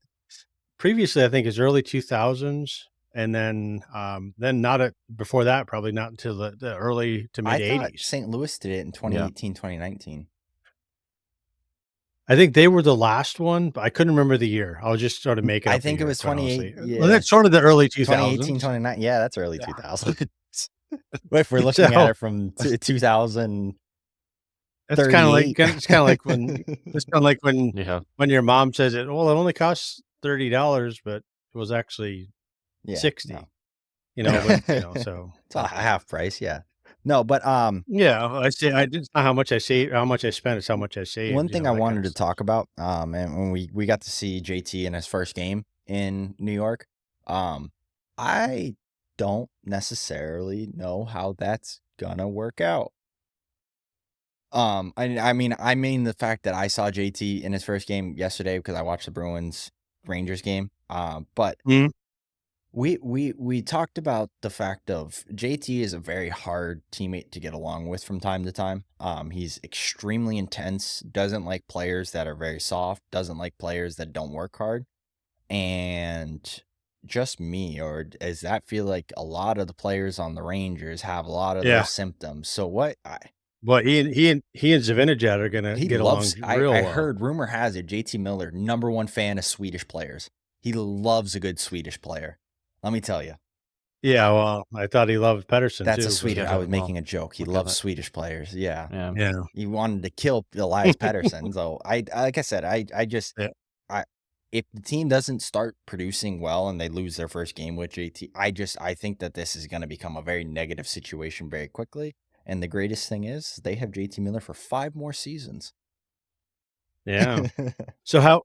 previously, I think it's early 2000s, and then before that, probably not until the early to mid I thought 80s. St. Louis did it in 2018, 2019. I think they were the last one, but I couldn't remember the year. I was just sort of making I up the think it year, was quite 28. honestly. Yeah. Well, that's sort of the early 2018, 2000s. 2019. Yeah, that's early Yeah. 2000s. If we're looking at it from 2000. It's kind of like 38. it's kind of like when it's kind of like Yeah. when your mom says it. Well, it only costs $30, but it was actually Yeah, 60. no. You know, but, you know, so It's a half price, yeah. No, but yeah, I say it's not how much I save, how much I spend, it's how much I save. one you thing know, I that kind wanted of to stuff. talk about, and when we got to see JT in his first game in New York, I don't necessarily know how that's gonna work out. I mean the fact that I saw JT in his first game yesterday because I watched the Bruins Rangers game. But Mhm. we talked about the fact of JT is a very hard teammate to get along with from time to time. He's extremely intense, doesn't like players that are very soft, doesn't like players that don't work hard. And just me, or does that feel like a lot of the players on the Rangers have a lot of Yeah. those symptoms? So what But he and Zivanejad are gonna he get loves, along real I well. heard rumor has it JT Miller, #1 fan of Swedish players. He loves a good Swedish player. Let me tell you. Yeah, well, I thought he loved Pedersen That's too. a Swedish. I was well, making a joke. He look at loves it. Swedish players. Yeah. Yeah. Yeah. He wanted to kill Elias Pettersson. So like I said, I just Yeah. if the team doesn't start producing well and they lose their first game with JT, I think that this is going to become a very negative situation very quickly. And the greatest thing is they have JT Miller for 5 more seasons. Yeah. So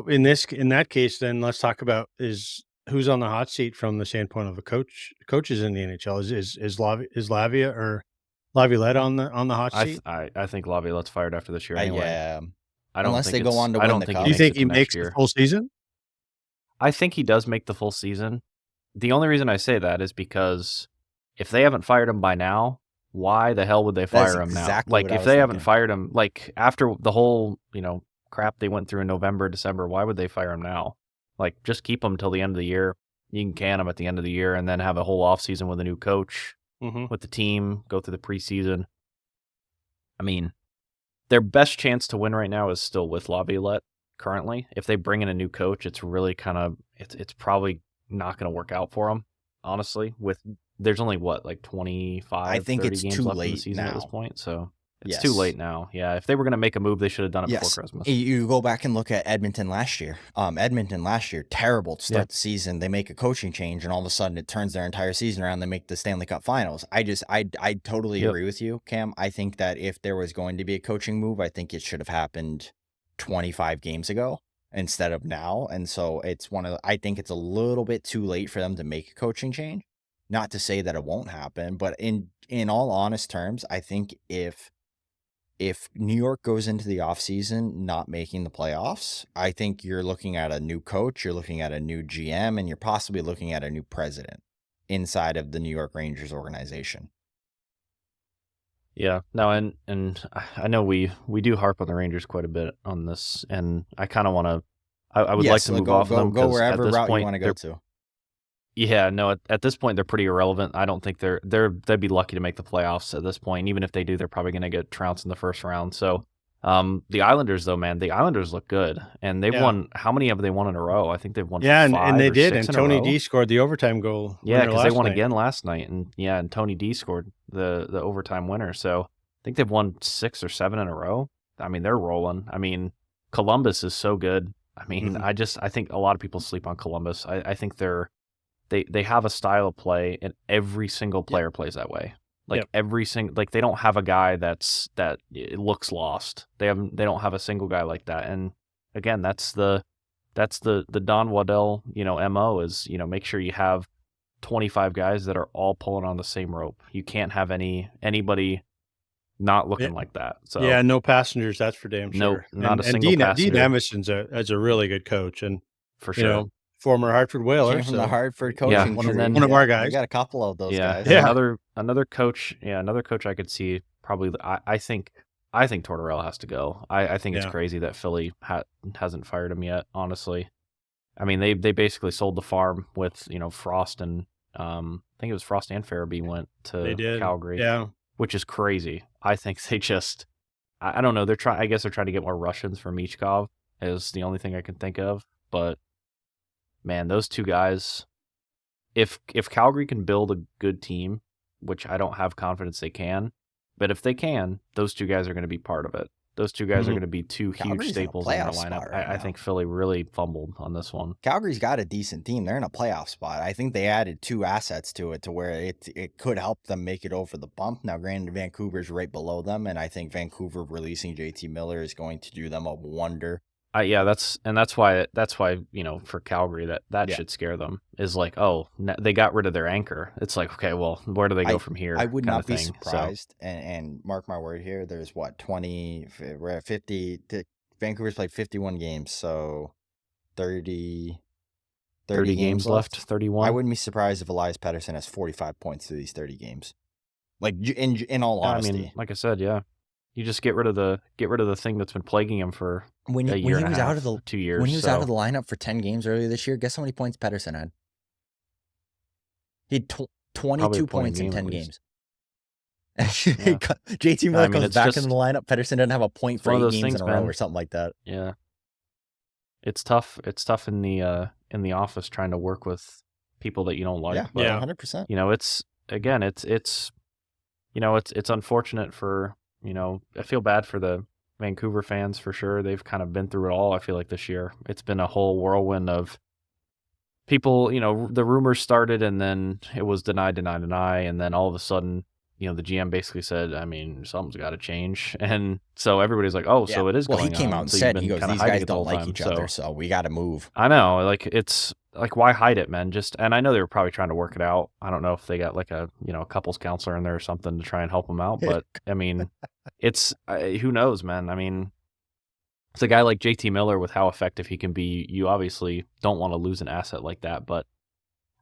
in that case, then let's talk about who's on the hot seat from the standpoint of coaches in the NHL. Is Lavia or Laviolette on the hot seat? I think Laviolette's fired after this year anyway. Yeah. I don't Unless think they go on to I win don't the think cup. Do you think it he to makes next year. the full season? I think he does make the full season. The only reason I say that is because if they haven't fired him by now, why the hell would they That's fire him now? exactly Like what I if was they haven't thinking. fired him, like after the whole crap they went through in November, December, why would they fire him now? Like just keep him till the end of the year. You can him at the end of the year and then have a whole offseason with a new coach, with the team, go through the preseason. I mean, their best chance to win right now is still with Laviolette currently. If they bring in a new coach, it's really it's probably not going to work out for them, honestly. There's only like 25, I think 30 it's games too left in the late season at this now. point, so it's Yes. too late now. Yeah, if they were going to make a move, they should have done it before Christmas. You go back and look at Edmonton last year. Edmonton last year, terrible to start the season. They make a coaching change, and all of a sudden, it turns their entire season around. They make the Stanley Cup Finals. I totally agree with you, Cam. I think that if there was going to be a coaching move, I think it should have happened 25 games ago instead of now. And so I think it's a little bit too late for them to make a coaching change. Not to say that it won't happen, but in all honest terms, I think if New York goes into the offseason not making the playoffs, I think you're looking at a new coach, you're looking at a new GM, and you're possibly looking at a new president inside of the New York Rangers organization. Yeah, no, and I know we do harp on the Rangers quite a bit on this, and I kind of want to. I would like to move off of them go because wherever at this route point you want to go to. Yeah, no, at this point they're pretty irrelevant. I don't think they'd be lucky to make the playoffs at this point. Even if they do, they're probably going to get trounced in the first round. So, the Islanders though, man, the Islanders look good, and they've won. How many have they won in a row? I think they've won. Yeah, 5 and they or did, 6 and in a Tony row. D scored the overtime goal. Yeah, because they won night. again last night, and Tony D scored the overtime winner. So I think they've won 6 or 7 in a row. I mean, they're rolling. I mean, Columbus is so good. I mean, I think a lot of people sleep on Columbus. I think they have a style of play, and every single player plays that way. Like every single, like they don't have a guy that it looks lost. They don't have a single guy like that. And again, that's the Don Waddell, MO is, make sure you have 25 guys that are all pulling on the same rope. You can't have anybody not looking like that. So yeah, no passengers. That's for damn no, sure. not a single Dean passenger. Emerson's a really good coach, and for sure. former Hartford Whaler. Came from the so- Hartford Yeah, coaching and tree. then- One of our We guys. got a couple of those Yeah, guys. and Yeah. another coach. Yeah, another coach I could see probably. I think Tortorella has to go. I think it's Yeah. crazy that Philly hasn't fired him yet. Honestly, I mean they basically sold the farm with Frost and I think it was Frost and Farabee went They to did. Calgary, Yeah. which is crazy. I think they just I don't know. I guess they're trying to get more Russians for Michkov is the only thing I can think of. But man, those two guys. If Calgary can build a good team, which I don't have confidence they can, but if they can, those two guys are going to be part of it. Those two guys are Mhm. going to be two Calgary's huge in a staples in their playoff spot lineup. right I now. think Philly really fumbled on this one. Calgary's got a decent team. They're in a playoff spot. I think they added 2 assets to it to where it could help them make it over the bump. Now, granted, Vancouver's right below them, and I think Vancouver releasing JT Miller is going to do them a wonder. Yeah, that's why for Calgary that Yeah. should scare them. Is like, they got rid of their anchor. It's like, okay, well, where do they go from here? I would kind not of be thing. So, surprised, and mark my word here, there's 20, we're at 50, Vancouver's played 51 games, so 30 games left. 31. I wouldn't be surprised if Elias Pettersson has 45 points through these 30 games. Like, in all honesty. I mean, like I said, yeah. You just get rid of the thing that's been plaguing him for when a he year and a was half, out of the 2 years. when he was out of the lineup for 10 games earlier this year, guess how many points Pettersson had? He had 22 points in 10 games. JT Miller comes back in the lineup. Pettersson doesn't have a point for 8 games in a row or something like that. Yeah, it's tough. It's tough in the office trying to work with people that you don't like. Yeah, but, 100%. It's unfortunate for I feel bad for the Vancouver fans for sure. They've kind of been through it all. I feel like this year it's been a whole whirlwind of people. The rumors started and then it was deny, and then all of a sudden, the GM basically said, I mean, something's got to change, and so everybody's like, oh, so it is. Well, going he came on. out and So said, he goes, these guys don't like time. each other, so we got to move. I know, like it's like why hide it, man? And I know they were probably trying to work it out. I don't know if they got like a couples counselor in there or something to try and help them out, but I mean, it's who knows, man. I mean, it's a guy like JT Miller with how effective he can be. You obviously don't want to lose an asset like that, but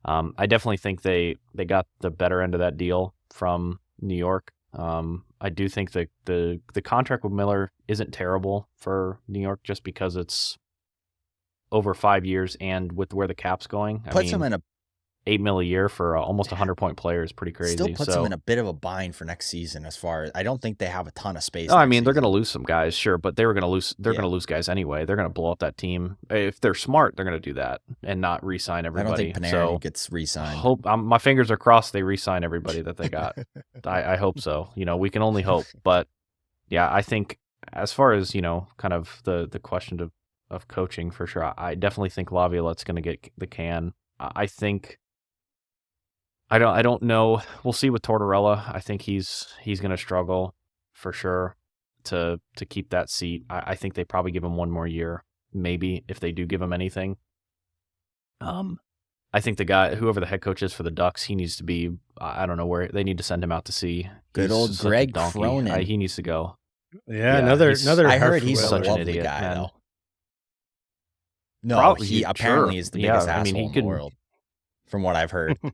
I definitely think they got the better end of that deal from New York. I do think that the contract with Miller isn't terrible for New York just because it's over 5 years and with where the cap's going. Puts him in a $8 million a year for almost a 100-point player is pretty crazy. Still puts him in a bit of a bind for next season. As far as I don't think they have a ton of space. No, I mean they're going to lose some guys, sure, but they're going to lose. They're going to lose guys anyway. They're going to blow up that team if they're smart. They're going to do that and not re-sign everybody. I don't think Panarin gets re-signed. My fingers are crossed they re-sign everybody that they got. I hope so. We can only hope. But yeah, I think as far as kind of the question of coaching for sure, I definitely think Laviolette's going to get the can. I think. I don't know. We'll see with Tortorella. I think he's going to struggle for sure to keep that seat. I think they probably give him one more year, maybe if they do give him anything. I think the guy, whoever the head coach is for the Ducks, he needs to be. I don't know where they need to send him out to sea. Good old Greg Cronin. He needs to go. Yeah, another. I heard he's such a an lovely idiot, guy, man. though. No, he apparently is the biggest asshole he in the world. From what I've heard. He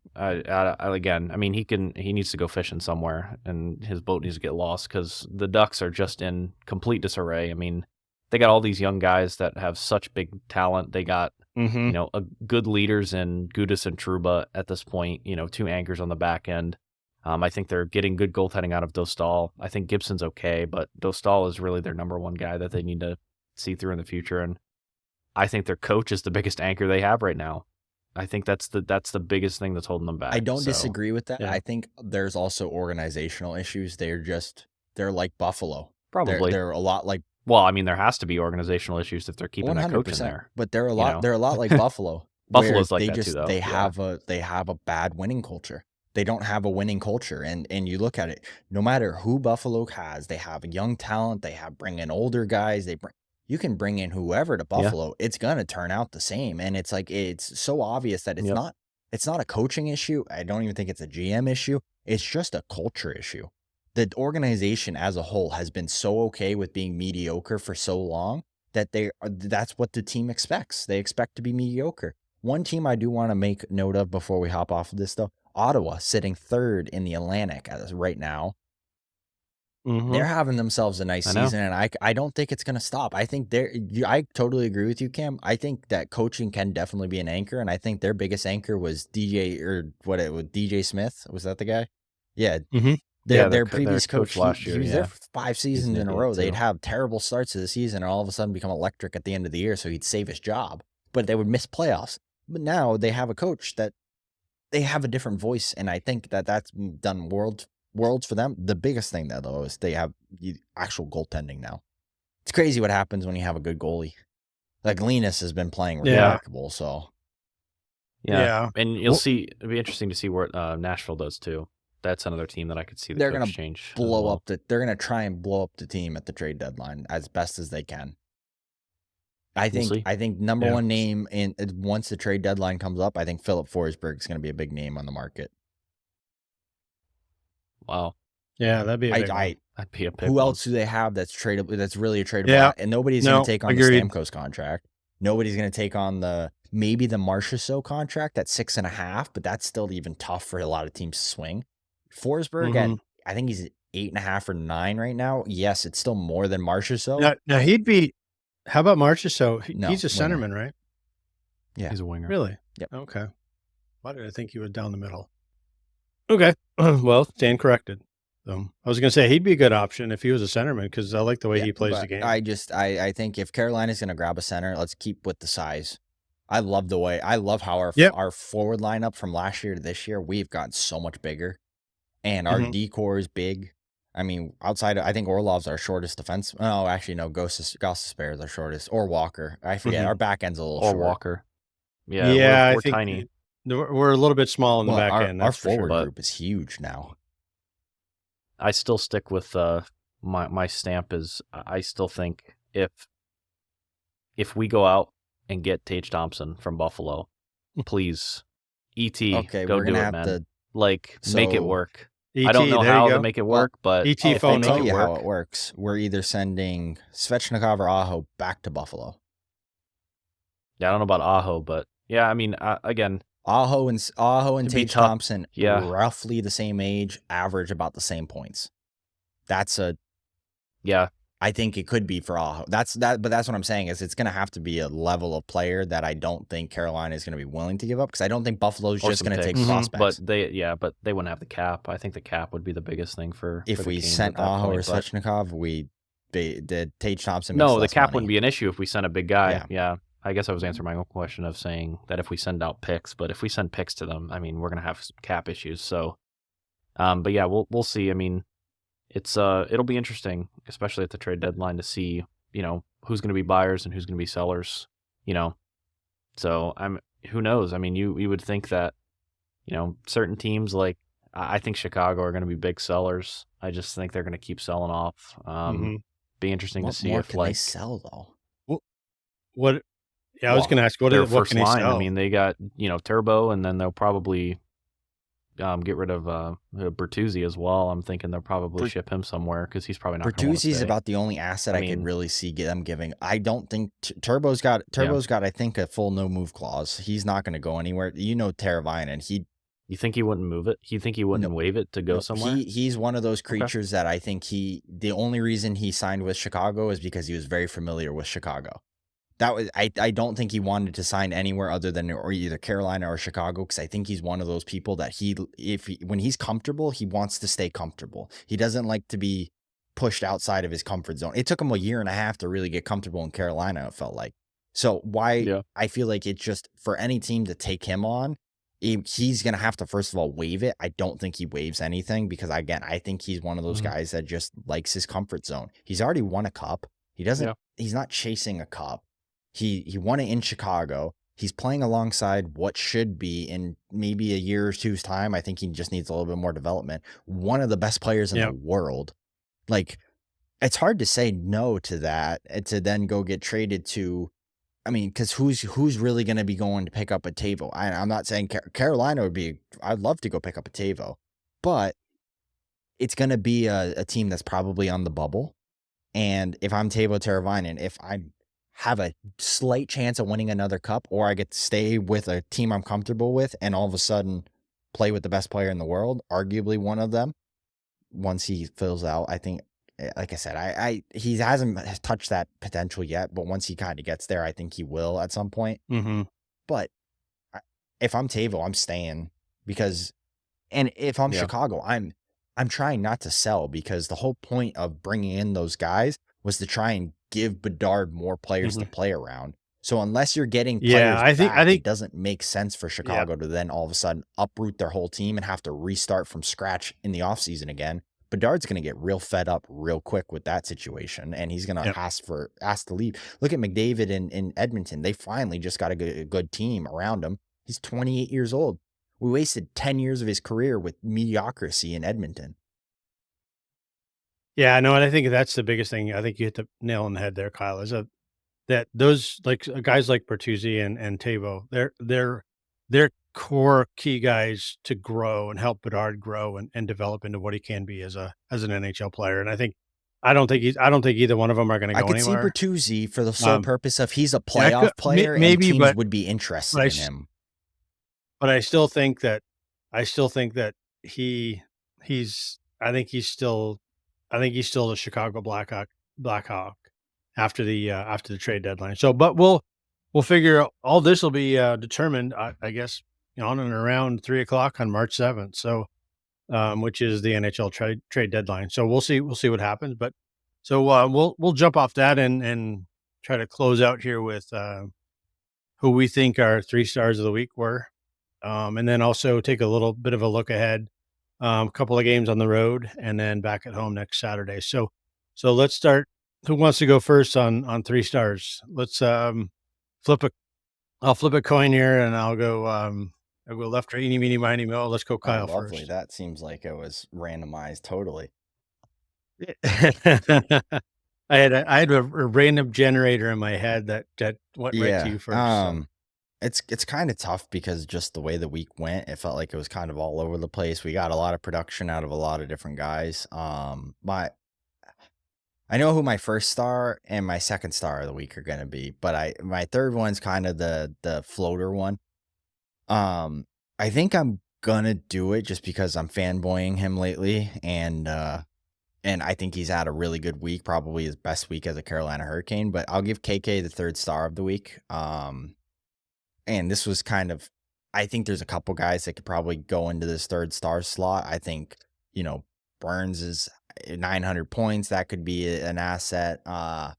needs to go fishing somewhere, and his boat needs to get lost because the Ducks are just in complete disarray. I mean, they got all these young guys that have such big talent. They got, good leaders in Gudis and Trouba at this point, 2 anchors on the back end. I think they're getting good goaltending out of Dostal. I think Gibson's okay, but Dostal is really their number one guy that they need to see through in the future. And I think their coach is the biggest anchor they have right now. I think that's the biggest thing that's holding them back. I don't disagree with that. Yeah. I think there's also organizational issues. They're like Buffalo. Probably. They're a lot like. Well, I mean, there has to be organizational issues if they're keeping that coach in there. But they're a lot. They're a lot like Buffalo. Buffalo's like that too, though. They have a bad winning culture. They don't have a winning culture, and you look at it. No matter who Buffalo has, they have young talent. They bring in older guys. You can bring in whoever to Buffalo. It's gonna turn out the same, and it's like it's so obvious that it's not. It's not a coaching issue. I don't even think it's a GM issue. It's just a culture issue. The organization as a whole has been so okay with being mediocre for so long that that's what the team expects. They expect to be mediocre. One team I do want to make note of before we hop off of this, though, Ottawa sitting third in the Atlantic as right now. They're having themselves a nice I know. season, and I don't think it's going to stop. I think I totally agree with you, Cam. I think that coaching can definitely be an anchor, and I think their biggest anchor was DJ Smith. Was that the guy? Yeah. Their previous coach last year. He was there for 5 seasons in a row. Too. They'd have terrible starts to the season and all of a sudden become electric at the end of the year, so he'd save his job. But they would miss playoffs. But now they have a coach that they have a different voice, and I think that that's done worlds for them. The biggest thing, though, is they have actual goaltending now. It's crazy what happens when you have a good goalie. Like Linus has been playing remarkable, so. Yeah. And you'll see, it'll be interesting to see what Nashville does, too. That's another team that I could see the coach change. They're going to try and blow up the team at the trade deadline as best as they can. I think number one name once the trade deadline comes up, I think Philip Forsberg is going to be a big name on the market. Wow. Yeah, that'd be a big That'd be a big Who else do they have that's tradable? That's really a tradable. And nobody's going to take on the Stamkos contract. Nobody's going to take on maybe the Marchessault contract at 6.5, but that's still even tough for a lot of teams to swing. Forsberg I think he's 8.5 or 9 right now. Yes, it's still more than Marchessault. Now he'd be. How about Marchessault? He's a centerman, right? Yeah, he's a winger. Really? Yep. Okay. Why did I think he was down the middle? Okay. Well, stand corrected. I was going to say he'd be a good option if he was a centerman because I like the way he plays the game. I think if Carolina's going to grab a center, let's keep with the size. I love how our forward lineup from last year to this year, we've gotten so much bigger, and our D-core is big. I mean, outside, I think Orlov's our shortest defense. No, actually, no. Gostisbehere is our shortest, or Walker. I forget. Our back end's a little short. Or Walker. Yeah, we're tiny. We're a little bit small in the back end. Our forward group is huge now. I still stick with my stamp is I still think if we go out and get Tage Thompson from Buffalo, please, ET, go do it, man. Make it work. I don't know how to make it work, but ET phone make it work. How it works. We're either sending Svechnikov or Aho back to Buffalo. Yeah, I don't know about Aho, but yeah, I mean, again, Aho and Tage Thompson, roughly the same age, average about the same points. I think it could be for Aho. But that's what I'm saying is it's going to have to be a level of player that I don't think Carolina is going to be willing to give up because I don't think Buffalo's just going to take prospects. But they wouldn't have the cap. I think the cap would be the biggest thing for if we sent Aho or Svechnikov, the Tage Thompson. No, the cap wouldn't be an issue if we sent a big guy. Yeah. I guess I was answering my own question of saying that if we send out picks, but if we send picks to them, I mean, we're going to have cap issues. So, but yeah, we'll see. I mean, it'll be interesting, especially at the trade deadline, to see, who's going to be buyers and who's going to be sellers, So who knows? I mean, you would think that, certain teams like I think Chicago are going to be big sellers. I just think they're going to keep selling off. Be interesting to see if they sell though. What? Yeah, I was going to ask what can they sell? I mean, they got Turbo, and then they'll probably get rid of Bertuzzi as well. I'm thinking they'll probably ship him somewhere because he's probably not. Bertuzzi is about the only asset I could really see them giving. I don't think Turbo's got I think a full no move clause. He's not going to go anywhere. Teravainen, You think he wouldn't move it? You think he wouldn't waive it to go somewhere? He's one of those creatures that I think the only reason he signed with Chicago is because he was very familiar with Chicago. I don't think he wanted to sign anywhere other than either Carolina or Chicago because I think he's one of those people that when he's comfortable, he wants to stay comfortable. He doesn't like to be pushed outside of his comfort zone. It took him a year and a half to really get comfortable in Carolina, it felt like. So I feel like it's just for any team to take him on, he's going to have to, first of all, waive it. I don't think he waives anything because, again, I think he's one of those guys that just likes his comfort zone. He's already won a cup. He's not chasing a cup. He won it in Chicago. He's playing alongside what should be in maybe a year or two's time. I think he just needs a little bit more development. One of the best players in the world. Like, it's hard to say no to that and to then go get traded to. I mean, because who's really going to be going to pick up a Tavo? I'm not saying Carolina would be. I'd love to go pick up a Tavo, but it's going to be a team that's probably on the bubble. And if I'm Tavo Teravainen, if I'm have a slight chance of winning another cup, or I get to stay with a team I'm comfortable with and all of a sudden play with the best player in the world, arguably one of them, once he fills out. I think, like I said, he hasn't touched that potential yet, but once he kind of gets there, I think he will at some point. Mm-hmm. But if I'm Tavo, I'm staying because, and if I'm Yeah. Chicago, I'm trying not to sell, because the whole point of bringing in those guys was to try and give Bedard more players to play around. So unless you're getting players I back, think, it doesn't make sense for Chicago to then all of a sudden uproot their whole team and have to restart from scratch in the offseason again. Bedard's going to get real fed up real quick with that situation, and he's going to ask to leave. Look at McDavid in Edmonton. They finally just got a good team around him. He's 28 years old. We wasted 10 years of his career with mediocrity in Edmonton. Yeah, no, and I think that's the biggest thing. I think you hit the nail on the head there, Kyle, is that those like guys like Bertuzzi and Tavo, they're core key guys to grow and help Bedard grow and develop into what he can be as an NHL player. And I don't think either one of them are going to I go could anywhere. see Bertuzzi for the sole purpose of he's a Yeah, playoff player, and maybe, teams would be interested in him. But I still think that I think he's still the Chicago Blackhawk after the trade deadline. So, but we'll figure out, all this will be determined, I guess, on and around 3:00 on March 7th. So, which is the NHL trade deadline. So we'll see what happens. But so we'll jump off that and try to close out here with who we think our 3 stars of the week were. And then also take a little bit of a look ahead, a couple of games on the road, and then back at home next Saturday. So let's start. Who wants to go first on 3 stars? Let's I'll flip a coin here, and I'll go left, or eeny, meeny, miny, mo. Let's go Kyle lovely. first. That seems like it was randomized totally. I had a random generator in my head that went right to you first. So. It's kind of tough because just the way the week went, it felt like it was kind of all over the place. We got a lot of production out of a lot of different guys. I know who my first star and my second star of the week are gonna be, but my third one's kind of the floater one. I think I'm gonna do it just because I'm fanboying him lately, and I think he's had a really good week, probably his best week as a Carolina Hurricane. But I'll give KK the third star of the week. And this was kind of, I think there's a couple guys that could probably go into this third star slot. I think, Burns is 900 points. That could be an asset. I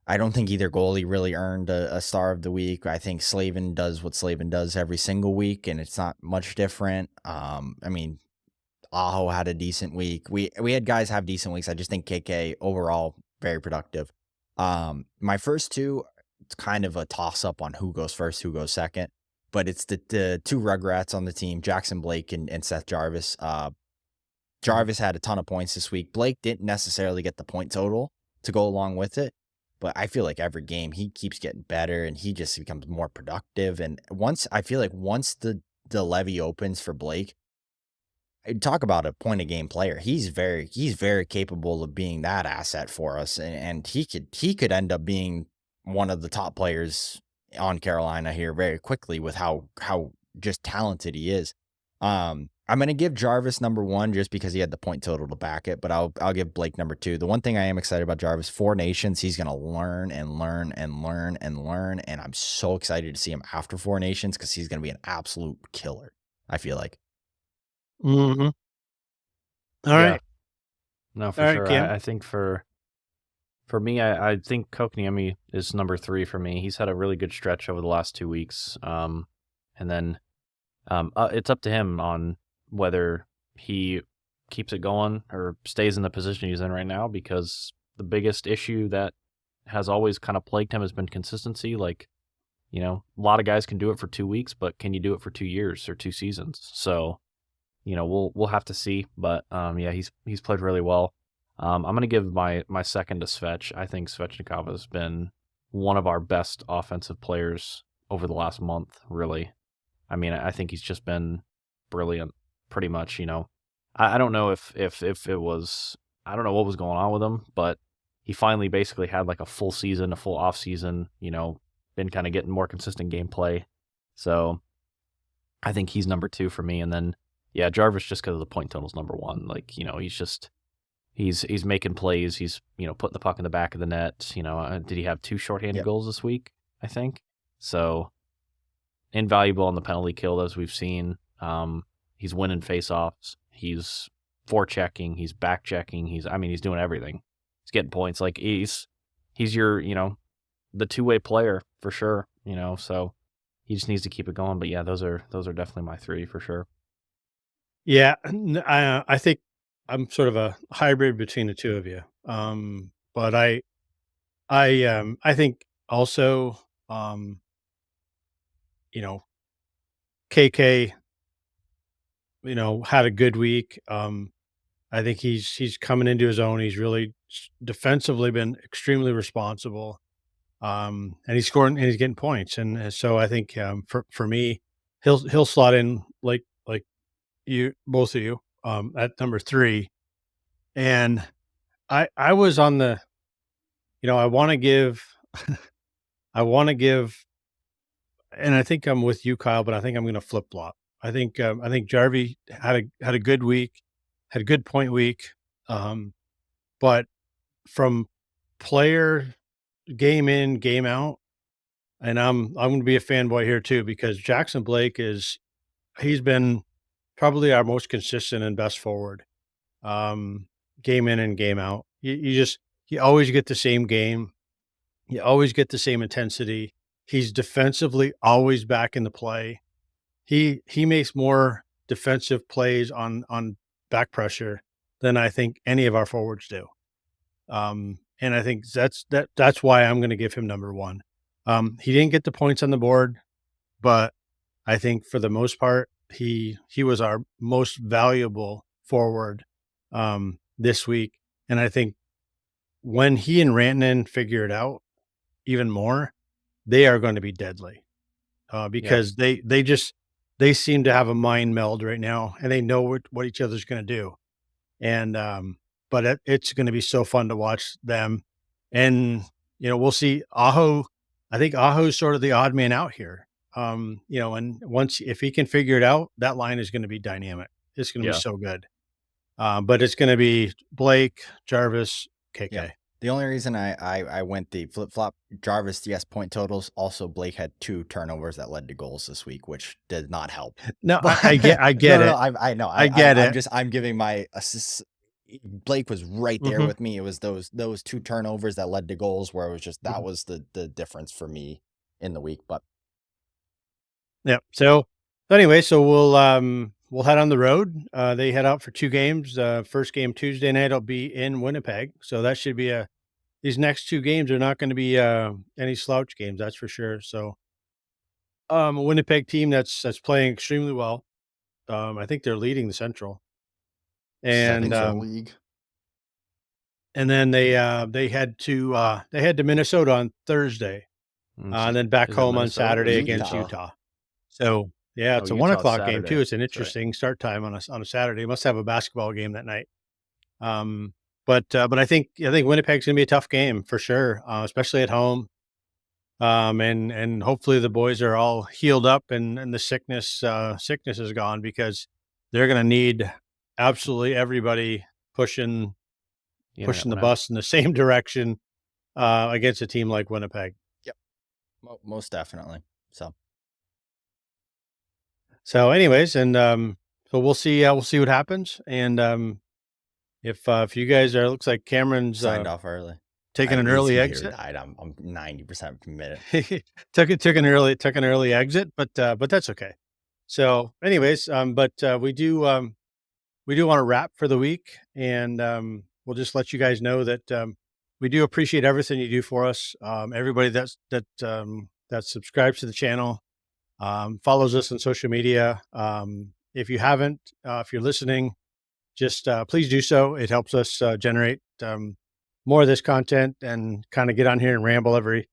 don't think either goalie really earned a star of the week. I think Slavin does what Slavin does every single week, and it's not much different. Aho had a decent week. We had guys have decent weeks. I just think KK overall very productive. My first two, it's kind of a toss up on who goes first, who goes second, but it's the 2 Rugrats on the team, Jackson Blake and Seth Jarvis. Jarvis had a ton of points this week. Blake didn't necessarily get the point total to go along with it, but I feel like every game he keeps getting better and he just becomes more productive. And once the levy opens for Blake, talk about a point of game player. He's very capable of being that asset for us, and he could end up being one of the top players on Carolina here very quickly with how just talented he is. I'm going to give Jarvis number 1 just because he had the point total to back it, but I'll give Blake number 2. The one thing I am excited about Jarvis, 4 Nations, he's going to learn and learn and learn and learn, and I'm so excited to see him after 4 Nations because he's going to be an absolute killer, I feel like. Mm-hmm. All right. No, for sure. I think for me, I think Kokniemi is number 3 for me. He's had a really good stretch over the last 2 weeks. And then it's up to him on whether he keeps it going or stays in the position he's in right now, because the biggest issue that has always kind of plagued him has been consistency. Like, a lot of guys can do it for 2 weeks, but can you do it for 2 years or 2 seasons? So, we'll have to see. But he's played really well. I'm going to give my second to Svech. I think Svechnikov has been one of our best offensive players over the last month, really. I mean, I think he's just been brilliant, pretty much. I don't know if it was, I don't know what was going on with him, but he finally basically had like a full season, a full off season, been kind of getting more consistent gameplay. So I think he's number 2 for me. And then, yeah, Jarvis, just because of the point total's number 1. Like, he's making plays. He's, putting the puck in the back of the net. Did he have 2 shorthanded goals this week? I think so. Invaluable on the penalty kill, as we've seen. He's winning faceoffs. He's forechecking. He's back checking. He's doing everything. He's getting points. Like he's your, the two-way player for sure. So he just needs to keep it going. But yeah, those are definitely my 3 for sure. Yeah, I think I'm sort of a hybrid between the two of you. But I think also, KK, had a good week. I think he's coming into his own. He's really defensively been extremely responsible. And he's scoring and he's getting points. And so I think for me, he'll slot in like you both of you at number 3. And I was on the, I want to give I want to give, and I think I'm with you, Kyle, but I think I'm going to flip flop. I think Jarvie had a good week, had a good point week, but from player game in game out, and I'm going to be a fanboy here too because Jackson Blake he's been probably our most consistent and best forward, game in and game out. You always get the same game, you always get the same intensity. He's defensively always back in the play. He makes more defensive plays on back pressure than I think any of our forwards do. And I think that's why I'm going to give him number 1. He didn't get the points on the board, but I think for the most part, he was our most valuable forward this week. And I think when he and Rantanen figure it out even more, they are going to be deadly because they seem to have a mind meld right now, and they know what each other's going to do. And but it's going to be so fun to watch them. And we'll see Aho. I think Aho's sort of the odd man out here. And if he can figure it out, that line is going to be dynamic. It's going to be so good. But it's going to be Blake, Jarvis, KK. Yeah. The only reason I went the flip flop, Jarvis, yes, point totals. Also, Blake had 2 turnovers that led to goals this week, which did not help. No, I get it. No, I know. I get it. I'm giving my assist. Blake was right there with me. It was those 2 turnovers that led to goals where it was just that was the difference for me in the week. But yeah. So anyway, we'll head on the road. They head out for 2 games. First game Tuesday night will be in Winnipeg. So that should be these next 2 games are not going to be any slouch games, that's for sure. So a Winnipeg team that's playing extremely well. I think they're leading the Central. And league. And then they head to Minnesota on Thursday. And then back home on Saturday against Utah. So yeah, it's a 1 o'clock game too. It's an interesting start time on a Saturday. Must have a basketball game that night. But I think Winnipeg's gonna be a tough game for sure, especially at home. And hopefully the boys are all healed up and the sickness is gone because they're gonna need absolutely everybody pushing the bus in the same direction against a team like Winnipeg. Yep, most definitely. So anyways, and so we'll see what happens. And if you guys looks like Cameron's signed off early, taking an early exit. I'm 90% committed. took an early exit, but that's okay. So anyways, but we do want to wrap for the week, and we'll just let you guys know that we do appreciate everything you do for us. Everybody that subscribes to the channel, follows us on social media. If you haven't, if you're listening, just please do so. It helps us generate more of this content and kind of get on here and ramble every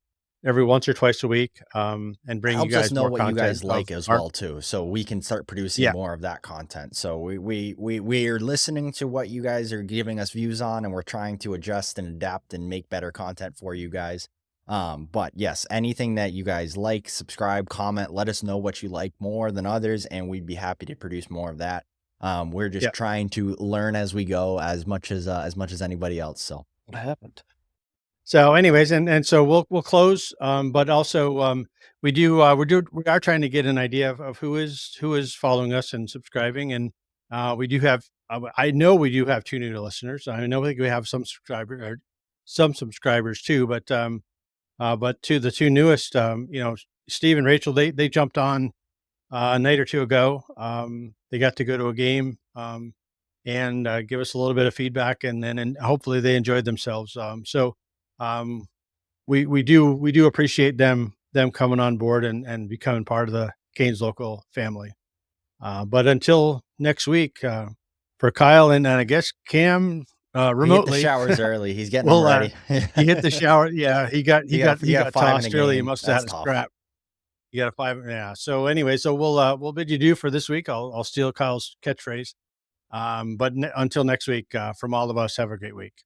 every once or twice a week, and bring you Helps us guys know more what you content guys of like as our well too, so we can start producing yeah, more of that content. So we're listening to what you guys are giving us views on, and we're trying to adjust and adapt and make better content for you guys. But yes, anything that you guys like, subscribe, comment, let us know what you like more than others, and we'd be happy to produce more of that. We're yeah. just trying to learn as we go as much as anybody else. So What happened? So anyways, and so we'll close, but also, we are trying to get an idea of who is following us and subscribing, and, we do have, I know we do have 2 new listeners. I know we have some subscribers too, but to the 2 newest, Steve and Rachel, they jumped on, a night or 2 ago. They got to go to a game, and, give us a little bit of feedback, and hopefully they enjoyed themselves. Um, we do appreciate them coming on board and becoming part of the Canes local family. But until next week, for Kyle and I guess Cam, he hit the remotely, showers early. He's getting them well, ready. he hit the shower. Yeah, He got he got 5 in a tossed early. He game. must have That's had a tough. scrap. He got a 5. Yeah. So anyway, so we'll bid you adieu for this week. I'll steal Kyle's catchphrase. But until next week, from all of us, have a great week.